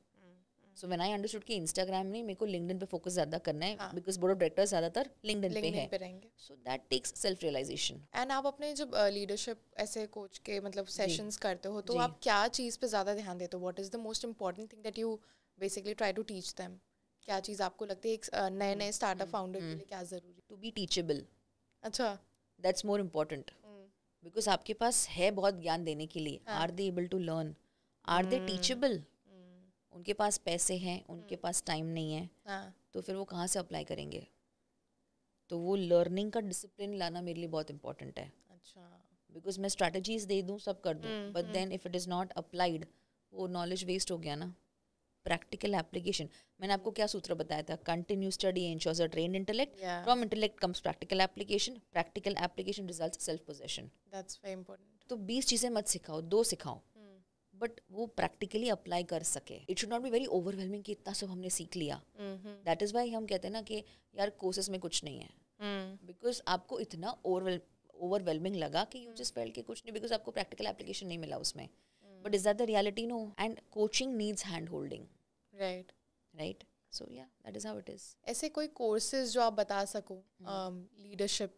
So when I understood कि Instagram नहीं, मेरे को LinkedIn पे focus ज़्यादा करना है, because board of directors ज़्यादातर LinkedIn पे है. So that takes self realization. And आप अपने जब leadership ऐसे coach के मतलब sessions करते हो तो आप क्या चीज़ पे ज़्यादा ध्यान देते हो? What is the most important thing that you basically try to teach them? क्या चीज़ आपको लगती है एक नए नए स्टार्टअप फाउंडर के लिए क्या ज़रूरी? टू बी टीचेबल, अच्छा. That's more important. बिकॉज आपके पास है बहुत ज्ञान देने के लिए. Are they able to learn? Are they teachable? उनके पास पैसे हैं, उनके पास टाइम नहीं है, हाँ. तो फिर वो कहाँ से अप्लाई करेंगे? तो वो लर्निंग का डिसिप्लिन लाना मेरे लिए बहुत इंपॉर्टेंट है. अच्छा. बिकॉज मैं स्ट्रैटेजीज दे दूँ, सब कर दूँ, but then if it is not applied, वो नॉलेज वेस्ट हो गया ना. प्रैक्टिकल एप्लीकेशन, मैंने आपको क्या सूत्र बताया था? Continue study ensures a trained intellect, Yeah. From intellect comes practical application results self possession. That's very important. तो 20 चीज़ें मत सिखाओ, 2 सिखाओ, बट वो प्रैक्टिकली अप्लाई कर सके. It should not be very overwhelming कि इतना सब हमने सीख लिया. दैट इज़ वाई हम कहते हैं ना कि यार कोर्सेज में कुछ नहीं है, बिकॉज आपको इतना ओवरवेलमिंग लगा कि यू जस्ट फेल्ट कि कुछ नहीं, बिकॉज आपको प्रैक्टिकल एप्लीकेशन नहीं मिला उसमें. But is that the reality? No. And coaching needs hand holding, Right. Right? So yeah that is how it is. ऐसे कोई कोर्सेज जो आप बता सको लीडरशिप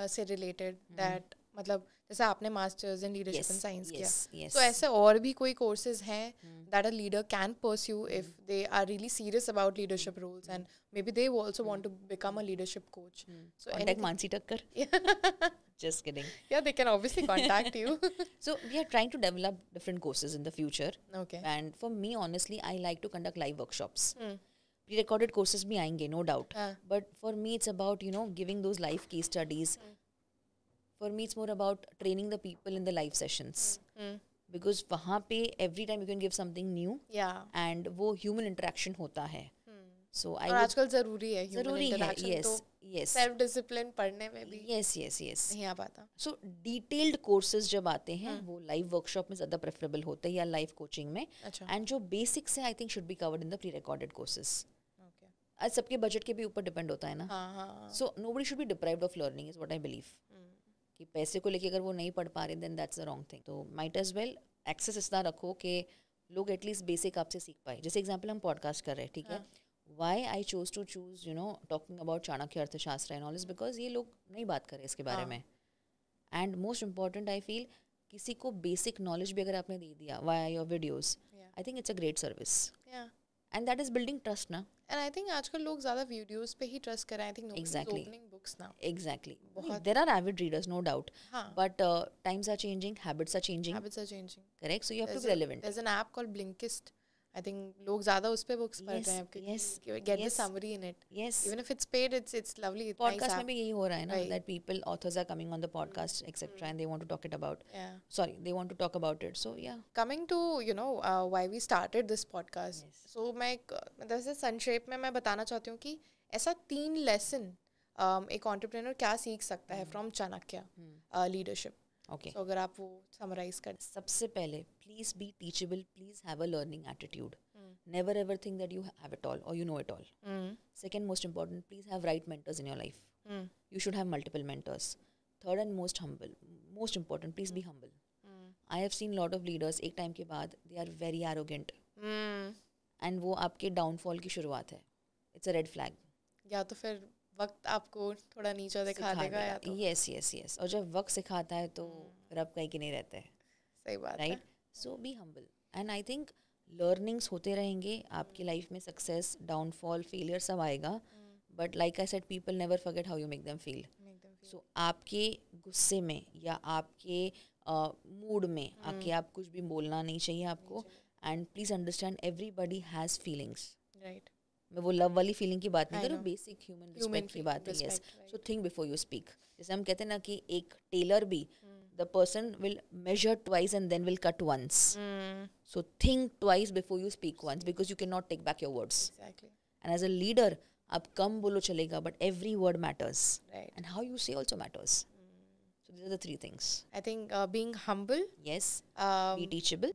से रिलेटेड, दैट मतलब जैसे आपने masters in leadership and science किया, तो ऐसे और भी कोई कोर्सेज हैं that a leader can pursue if they are really serious about leadership roles and maybe they also want to become a leadership coach? So Contact Mansi Takkar. Just kidding. yeah, they can obviously contact you. So we are trying to develop different courses in the future. Okay. And for me, honestly, I like to conduct live workshops. Pre-recorded courses भी आएंगे, no doubt. But for me, it's about, giving those live case studies. For me, it's more about training the people in the live sessions. Because वहाँ पे every time you can give something new. Yeah. And वो human interaction होता है. So I और आजकल ज़रूरी है human ज़रूरी है, interaction, yes, तो yes. सेल्फ डिसिप्लिन पढ़ने में भी Yes, yes, yes. नहीं आ पाता. सो डिटेल्ड कोर्सेज जब आते हैं वो लाइव वर्कशॉप में ज़्यादा प्रेफरेबल होते हैं या लाइव कोचिंग में. अच्छा. एंड जो बेसिक्स है I think should be covered in the pre recorded courses. Okay. आज सबके बजट के भी ऊपर डिपेंड होता है ना. हाँ. So nobody should be deprived of learning is what I believe. कि पैसे को लेके अगर वो नहीं पढ़ पा रहे then that's the wrong thing. तो माइट एज वेल एक्सेस इतना रखो कि लोग एटलीस्ट बेसिक आपसे सीख पाए. जैसे एग्जाम्पल हम पॉडकास्ट कर रहे हैं, ठीक है. Why I chose to choose talking about Chanakya Arthashastra and all is because ये लोग नहीं बात करें इसके बारे में. And most important I feel किसी को बेसिक नॉलेज भी अगर आपने दे दिया via your videos, I think it's a great service. And that is building trust ना. एंड आई थिंक आजकल लोग ज़्यादा वीडियोस पे ही ट्रस्ट कर रहे हैं. I think Exactly. Opening books now. Exactly. There are avid readers, no doubt. हाँ. But times are changing, habits are changing. Habits are changing. Correct? So you have to be relevant. There's an app called Blinkist. I think लोग ज़्यादा उस पे books पढ़ रहे हैं क्योंकि get the summary in it. Yes. Even if it's paid, it's lovely. It's Podcast nice में app. भी यही हो रहा है ना, Right. that people, authors are coming on the podcast, etc. And they want to talk it about. Yeah. Sorry, they want to talk about it. So yeah. Coming to why we started this podcast. So मैं मतलब से संक्षेप में मैं बताना चाहती हूँ कि ऐसा 3 लेसन एक एंटरप्रेन्योर क्या सीख सकता है from Chanakya leadership. Okay. So अगर आप वो समराइज कर. सबसे पहले, please be teachable. Please have a learning attitude. Never ever think that you have it all or you know it all. Second most important, please have right mentors in your life. You should have multiple mentors. Third and most important, please be humble. I have seen lot of leaders एक time के बाद they are very arrogant. And वो आपके downfall की शुरुआत है. It's a red flag. या तो फिर वक्त आपको थोड़ा नीचा दिखा देगा या तो. Yes. और जब वक्त सिखाता है तो फिर आप कहीं के नहीं रहते हैं. सही बात right. So be humble and I think learnings होते रहेंगे आपकी लाइफ में. सक्सेस, डाउनफॉल, फेलियर सब आएगा, but like I said people never forget how you make them feel. So आपके गुस्से में या आपके मूड में आके आप कुछ भी बोलना नहीं चाहिए आपको. And please understand everybody has feelings. Right. मैं वो लव वाली फीलिंग की बात नहीं कर रही, बेसिक ह्यूमन रिस्पेक्ट की बात है. Yes. So think before you speak. जैसे हम कहते हैं ना कि एक टेलर भी, the person will measure twice and then will cut once. So think twice before you speak once, because you cannot take back your words. Exactly. And as a leader, आप कम बोलो चलेगा, but every word matters. Right. And how you say also matters. So these are the 3 things. I think being humble, Yes. Be teachable.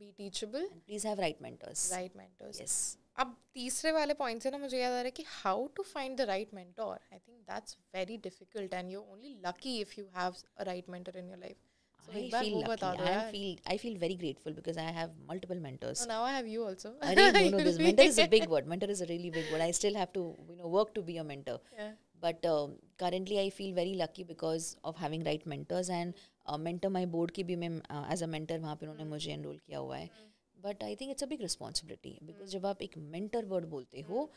And please have right mentors. Right mentors. Yes. अब तीसरे वाले point से ना मुझे याद आ रहा है कि how to find the right mentor. I think that's very difficult and you only lucky if you have a right mentor in your life. I feel lucky. I feel very grateful because I have multiple mentors. So now I have you also. No, this mentor is a big word. Mentor is a really big word. I still have to, work to be a mentor. Yeah. But currently I feel very lucky because of having right mentors. And mentor my board की भी मैं as a mentor वहाँ पे उन्होंने मुझे enroll किया हुआ है. But I think it's a big responsibility because जब आप एक mentor word बोलते हो,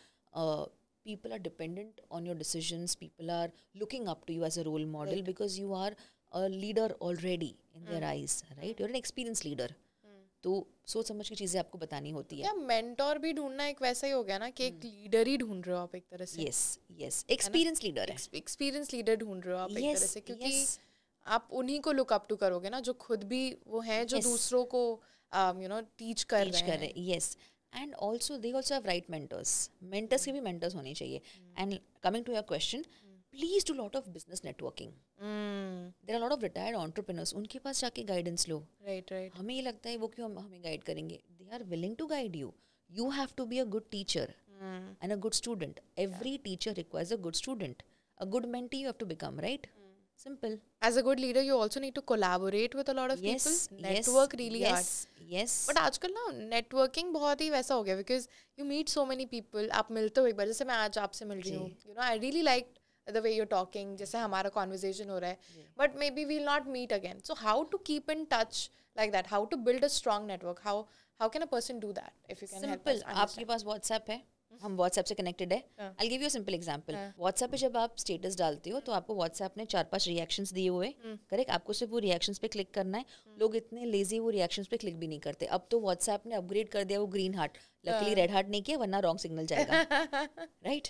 people are dependent on your decisions, people are looking up to you as a role model because you are a leader already in their eyes, right? You're an experienced leader. तो सोच समझ की चीजें आपको बतानी होती है. क्या मेंटोर भी ढूंढना एक वैसा ही हो गया ना कि एक लीडर ही ढूंढ रहे हो आप एक तरह से. यस एक्सपीरियंस लीडर है. एक्सपीरियंस लीडर ढूंढ रहे हो आप एक तरह से, क्योंकि आप उन्हीं को लुक अप टू करोगे ना जो खुद भी वो हैं जो दूसरों को टीच कर रहे हैं. Yes and also they also have right mentors के भी मेंटर्स होने चाहिए. And coming to your question, please do lot of business networking. There are lot of retired entrepreneurs, उनके पास जाके गाइडेंस लो. राइट. हमें ये लगता है वो क्यों हमें गाइड करेंगे. They are willing to guide you. You have to be a good teacher and a good student. Every teacher requires a good student. A good mentee you have to become, right? Simple. As a good leader, you also need to collaborate with a lot of people. Network really hard. Yes. But आजकल ना networking बहुत ही वैसा हो गया because you meet so many people. आप मिलते हो एक बार, जैसे मैं आज आपसे मिल रही हूँ. You know, I really liked the way you're talking. जैसे हमारा conversation हो रहा है. But maybe we'll not meet again. So how to keep in touch like that? How to build a strong network? How can a person do that? If you can help us understand. आपके पास WhatsApp है, हम WhatsApp से connected है. I give you a simple example. WhatsApp पे जब आप status डालते हो तो आपको व्हाट्सएप ने 4-5 रिएक्शंस दिए हुए, करेक्ट? आपको सिर्फ वो रिएक्शंस पे क्लिक करना है. लोग इतने लेजी वो रिएक्शंस पे क्लिक भी नहीं करते. अब तो व्हाट्सएप ने अपग्रेड कर दिया वो green heart. Luckily red heart नहीं किया, वरना रॉन्ग सिग्नल जाएगा. राइट.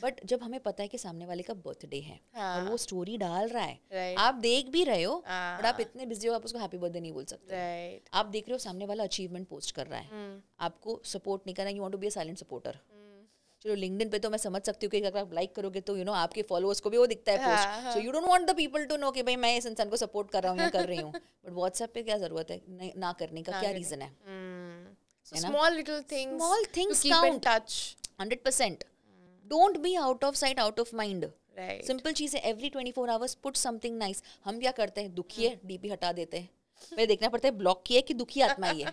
बट जब हमें पता है कि सामने वाले का बर्थडे है और वो स्टोरी डाल रहा है, आप देख भी रहे हो बट आप इतने बिजी हो आप उसको हैप्पी बर्थडे नहीं बोल सकते. आप देख रहे हो सामने वाला अचीवमेंट पोस्ट कर रहा है, आपको सपोर्ट नहीं करना. You want to be a silent supporter. चलो लिंक्डइन पे तो मैं समझ सकती हूँ कि अगर आप लाइक करोगे तो आपके फॉलोअर्स को भी वो दिखता है post. So you don't want the people to know कि भाई मैं इस इंसान को सपोर्ट कर रहा हूँ या कर रही हूँ. बट व्हाट्सएप पे क्या जरूरत है ना करने का? क्या रीजन है? Small little things to keep in touch. 100%. Don't be out of sight, out of mind. Right. Simple चीज है. Every 24 hours put something nice. हम क्या करते हैं? दुखी है, डीपी हटा देते हैं. पहले देखना पड़ता है ब्लॉक किया कि दुखी आत्मा ही है.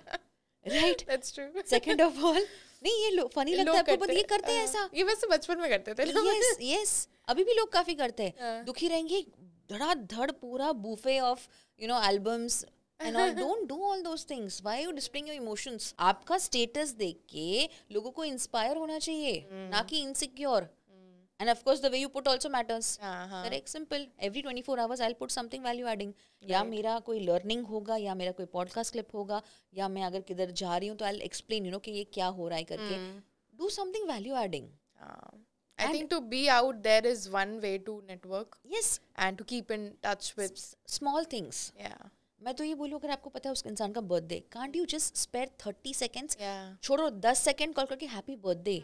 Right. That's true. Second of all, नहीं ये फनी लगता है आपको, ये करते हैं ऐसा. ये वैसे बचपन में करते थे लोग. यस अभी भी लोग काफी करते हैं. दुखी रहेंगे, धड़ाधड़ पूरा buffet of albums and all. Don't do all those things. Why are you displaying your emotions? आपका स्टेटस देख के लोगों को इंस्पायर होना चाहिए, ना कि insecure. And of course the way you put also matters. Correct. Simple. Every 24 hours I'll put something value adding. या मेरा कोई लर्निंग होगा, या मेरा कोई पॉडकास्ट क्लिप होगा, या मैं अगर किधर जा रही हूँ तो I'll explain कि ये क्या हो रहा है करके. Do something value adding. I think to be out there is one way to network. Yes. And to keep in touch with small things. Yeah. मैं तो ये बोलूँ अगर आपको पता है उस इंसान का birthday, can't you just spare 30 seconds? छोड़ो 10 सेकेंड कॉल करके हैप्पी बर्थडे.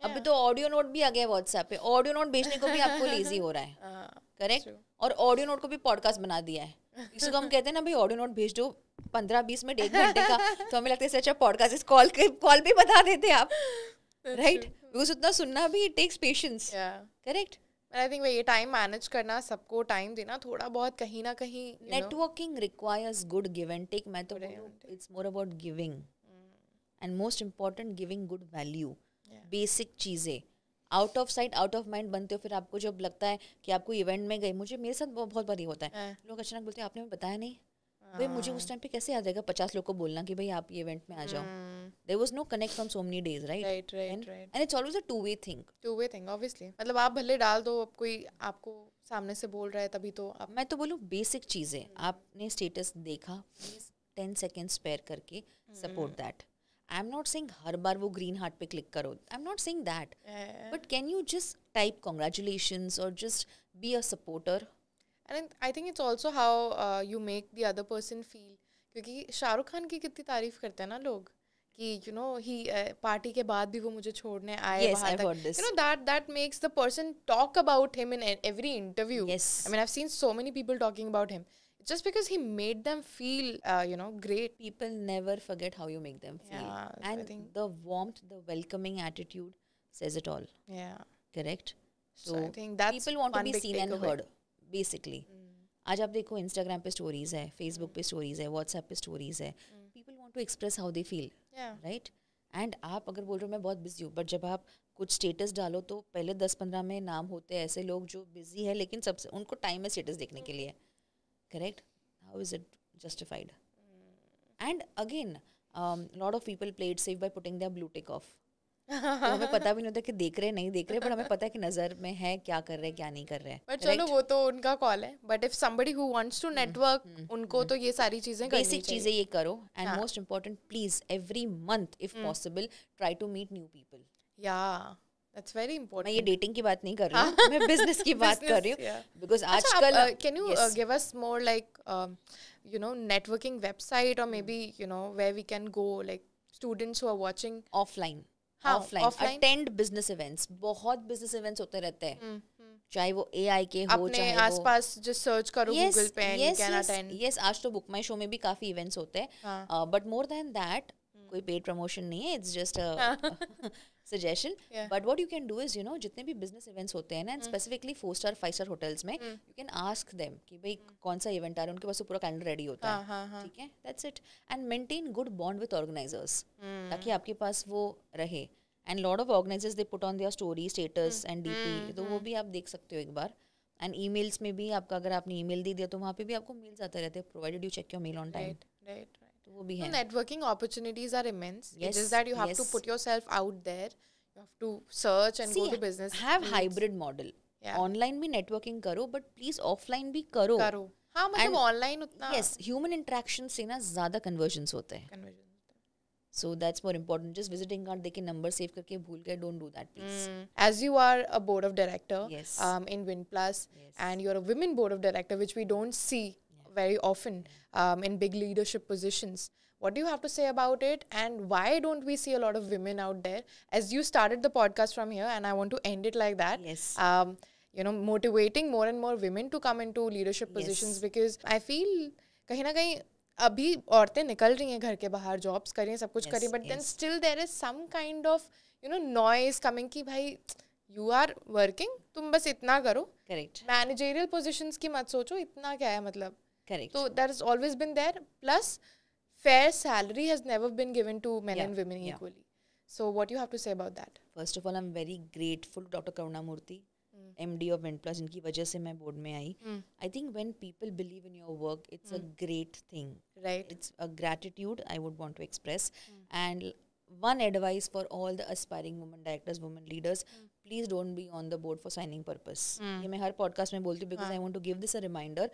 अभी तो ऑडियो नोट भी आ गया व्हाट्सएप पे. ऑडियो नोट भेजने को भी आपको लेजी हो रहा है. करेक्ट. और ऑडियो नोट को भी पॉडकास्ट बना दिया है. इसको हम कहते हैं ना भाई ऑडियो नोट भेज दो 15-20 मिनट 1 घंटे का, तो हमें लगता है अच्छा पॉडकास्ट, इस कॉल भी बता देते आप. राइट. बिकॉज उतना सुनना भी it takes patience. Correct. I think ये टाइम मैनेज करना, सबको टाइम देना थोड़ा बहुत कहीं ना कहीं. Networking requires good give and take. मैं तो it's more about giving and most important giving good value. Basic चीज़ें. Out of sight out of mind बनते हो. फिर आपको जब लगता है कि आपको इवेंट में गए, मेरे साथ बहुत बार ये होता है, लोग अचानक बोलते हैं आपने मुझे बताया नहीं. भाई मुझे उस टाइम पे कैसे याद आएगा 50 लोग को बोलना कि भाई आप ये इवेंट में आ जाओ. There was no connect from so many days, right? Right. And it's always a two-way thing. Two-way thing, obviously. मतलब आप भले डाल दो, अब कोई आपको सामने से बोल रहा है तभी तो आप. मैं तो बोलूँ बेसिक चीज़ें. आपने स्टेटस देखा, प्लीज 10 seconds स्पेयर करके support that. I am not saying हर बार वो ग्रीन हार्ट पे क्लिक करो. I am not saying that. But can you just type congratulations और just be a supporter. And I think it's also how you make the other person feel. क्योंकि शाहरुख खान की कितनी तारीफ करते हैं ना लोग कि ही पार्टी के बाद भी वो मुझे छोड़ने आए वहाँ तक. That makes the person talk about him in every interview. Yes. I mean, I've seen so many people talking about him. Just because he made them feel, great. People never forget how you make them feel. Yeah, and I think the warmth, the welcoming attitude says it all. Yeah. Correct? So I think that's people want to be seen and heard. Basically आज आप देखो Instagram पे stories है, Facebook पे stories है, WhatsApp पे stories है. People want to express how they feel, right? And आप अगर बोल रहे हो मैं बहुत बिजी हूँ, बट जब आप कुछ स्टेटस डालो तो पहले 10-15 में नाम होते हैं ऐसे लोग जो बिजी है लेकिन सबसे उनको टाइम है स्टेटस देखने के लिए. Correct. How is it justified? And again lot of people play it safe by putting their blue tick of. तो हमें पता भी नहीं होता कि देख रहे नहीं देख रहे, पर हमें पता है कि नजर में है, क्या कर रहे हैं क्या नहीं कर रहे हैं. बट चलो वो तो उनका कॉल है. But if somebody who wants to network, उनको तो ये सारी चीजें करनी बेसिक चाहिए. चीजें ये करो. And most important, please every month if possible try to meet new people. या दैट्स वेरी मैं इंपॉर्टेंट. ये डेटिंग की बात नहीं कर रही हूँ, मैं बिजनेस की बात कर रही हूँ. बिकॉज आजकल can you give us more like you know networking website or maybe you know where we can go, like students who are watching offline. हाँ, offline offline? Attend business events. बहुत business events होते रहते हैं, चाहे वो AI के हो, अपने चाहे वो आसपास just सर्च करो yes, गूगल पे and you yes, can yes, attend. yes. आज तो बुक माई शो में भी काफी इवेंट्स होते हैं, हाँ. बट मोर देन दैट कोई पेड प्रमोशन नहीं है, it's just suggestion. Yeah. But what you can do is, you know, जितने भी बिजनेस इवेंट्स होते हैं ना, and specifically 4-star 5-star hotels में, यू कैन आस्क देम कि भाई कौन सा इवेंट आ रहा है. उनके पास तो पूरा कैलेंडर रेडी होता हाँ, है. हाँ, हाँ. ठीक है, that's it. And maintain good bond with organizers, ताकि आपके पास वो रहे. And lot of organizers they put on their story, status and DP, तो वो भी आप देख सकते हो एक बार. एंड ईमेल्स में भी आपका, अगर आपने ईमेल दे दिया तो वहाँ पे भी आपको मेल्स आते रहते हैं, provided you check your mail on time. Right. तो वो भी है. Networking opportunities are immense. It's Yes, just that you have to yes. put yourself out there. You have to search and go to business. Have meets. Hybrid model. Yeah. Online भी networking करो, but please offline भी करो. करो. हाँ, मतलब And- online उतना yes, human interaction से ना ज्यादा कन्वर्जन्स होते हैं. conversion. So that's more important. Just visiting card देके नंबर सेव करके भूल गए, don't do that please. As you are a board of director Yes. in WinPlus, Yes. and you're a women board of director, which we don't see very often in big leadership positions. What do you have to say about it, and why don't we see a lot of women out there? As you started the podcast from here, and I want to end it like that. Yes. You know, motivating more and more women to come into leadership positions, because I feel कहीं ना कहीं अभी औरतें निकल रही हैं घर के बाहर, जॉब्स कर रही हैं, सब कुछ कर रही हैं, but then still there is some kind of you know noise coming कि भाई यू आर वर्किंग, तुम बस इतना करो. करेक्ट. मैनेजरियल पोजीशंस की मत सोचो, इतना क्या है मतलब. Correct. So that has always been there. Plus, fair salary has never been given to men Yeah, and women yeah. equally. So what do you have to say about that? First of all I am very grateful doctor Karunamurthy, MD of WinPlus, जिनकी वजह से मैं board में आई. I think when people believe in your work, it's a great thing. Right. It's a gratitude I would want to express. And one advice for all the aspiring women directors, women leaders, please don't be on the board for signing purpose. ये मैं हर podcast में बोलती हूँ, because I want to give this a reminder.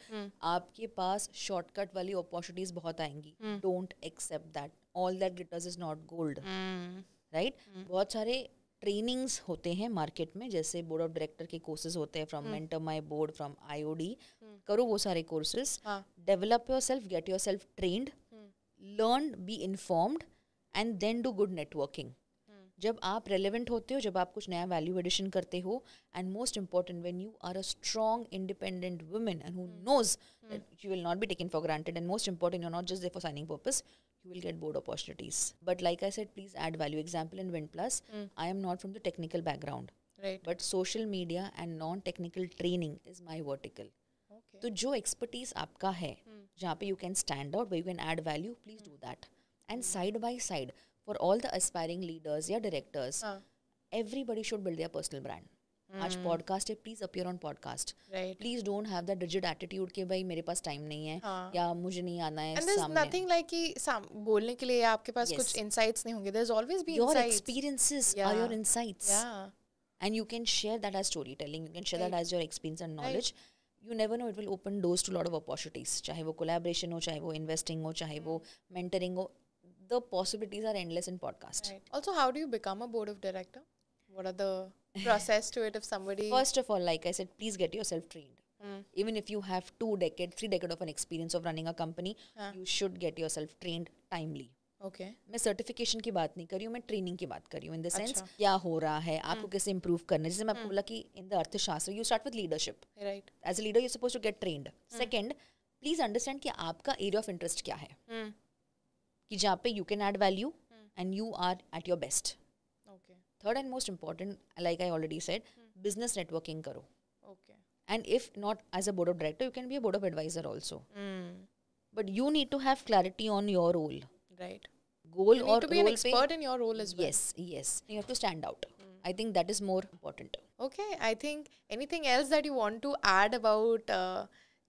आपके पास shortcut वाली opportunities बहुत आएंगी. Don't accept that. All that glitters is not gold. Right? बहुत सारे ट्रेनिंग्स होते हैं मार्केट में, जैसे बोर्ड ऑफ डायरेक्टर के कोर्सेज होते हैं, from Mentor My Board, from IOD. करो वो सारे courses, develop your self, get your self trained, learn, be informed, and then do good networking. जब आप रेलिवेंट होते हो, जब आप कुछ नया वैल्यू एडिशन करते हो, and most important when you are a strong independent woman and who knows that you will not be taken for granted, and most important, you are not just there for signing purpose, you will get board opportunities. But like I said, please add value. Example in WinPlus, I am not from the technical background, Right. but social media and non-technical training is my vertical. Okay. तो जो expertise आपका है, जहाँ पे you can stand out, where you can add value, please do that. And side by side, for all the aspiring leaders या directors, everybody should build their personal brand. आज podcast है, please appear on podcast. Right. Please don't have that rigid attitude कि भाई मेरे पास time नहीं है, या मुझे नहीं आना है And there's सामने. nothing like कि बोलने के लिए आपके पास कुछ insights नहीं होंगे. There's always be Your insights. experiences are Yeah. your insights. Yeah. And you can share that as storytelling. You can share that as your experience and knowledge. You never know, it will open doors to a lot of opportunities. चाहे वो collaboration हो, चाहे वो investing हो, चाहे वो mentoring हो. The possibilities are endless in podcast. Right. Also, how do you become a board of director? What are the process to it if somebody... First of all, like I said, please get yourself trained. Even if you have 2 decades, 3 decades of an experience of running a company, you should get yourself trained timely. Okay. मैं certification की बात नहीं कर रही हूँ, मैं training की बात कर रही हूँ. इन द सेंस क्या हो रहा है, आपको कैसे इंप्रूव करना है. जैसे मैं आपको बोला कि इन द अर्थशास्त्र you start with leadership. Right. As a leader you suppose to get trained. Second, please understand कि आपका एरिया ऑफ इंटरेस्ट क्या है, कि जहाँ पे you can add value and you are at your best. Okay. Third and most important, like I already said, business networking करो. Okay. And if not as a board of director, you can be a board of advisor also. But you need to have clarity on your role. Right. Goal You or need to be an role पे- expert in your role as well. Yes, yes. You have to stand out. I think that is more important. Okay, I think anything else that you want to add about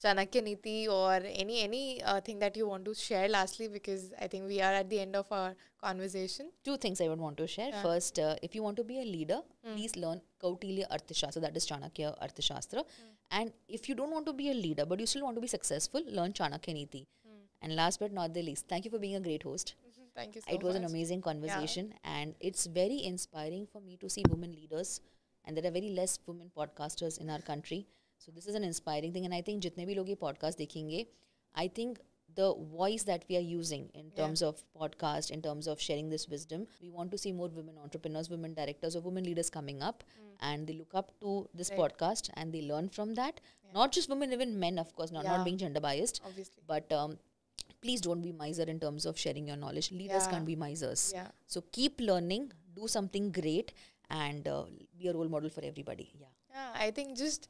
Chanakya Niti or any thing that you want to share lastly, because I think we are at the end of our conversation. Two things I would want to share. Yeah. First, if you want to be a leader, please learn Kautilya Arthashastra, that is Chanakya Arthashastra. And if you don't want to be a leader, but you still want to be successful, learn Chanakya Niti. And last but not the least, thank you for being a great host. Thank you so It was an much. amazing conversation, and it's very inspiring for me to see women leaders, and there are very less women podcasters in our country. So this is an inspiring thing, and I think jitne bhi log ye podcast dekhenge, I think the voice that we are using in terms of podcast, in terms of sharing this wisdom, we want to see more women entrepreneurs, women directors, or women leaders coming up, and they look up to this podcast and they learn from that. Not just women, even men, of course, not being gender biased, Obviously. but please don't be miser in terms of sharing your knowledge. Leaders can't be misers. Yeah. So keep learning, do something great, and be a role model for everybody. Yeah, I think just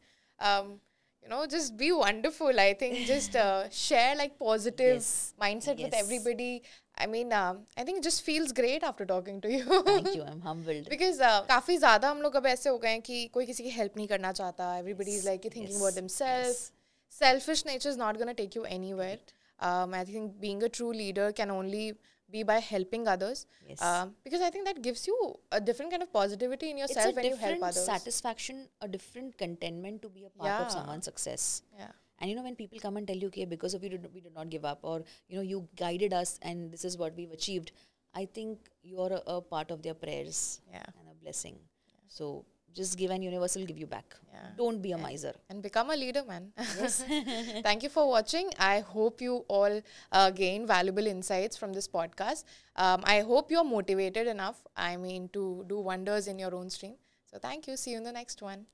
just be wonderful. I think just share like positive Yes. mindset with Yes. everybody. I mean, I think it just feels great after talking to you. Thank you. I'm humbled. Because काफी ज़्यादा हम लोग अब ऐसे हो गए हैं कि कोई किसी की help नहीं करना चाहता. Everybody is like thinking about themselves. Selfish nature is not going to take you anywhere. I think being a true leader can only be by helping others. Yes. Because I think that gives you a different kind of positivity in It's yourself a when you help different others. satisfaction, a different contentment to be a part of Yeah. someone's success. Yeah. And when people come and tell you, okay, because of you, we did not give up, or you guided us, and this is what we've achieved, I think you're a part of their prayers and a blessing. So just give, and universe will give you back. Don't be a miser. And become a leader, man. Yes. Thank you for watching. I hope you all gain valuable insights from this podcast. I hope you're motivated enough, to do wonders in your own stream. So thank you. See you in the next one.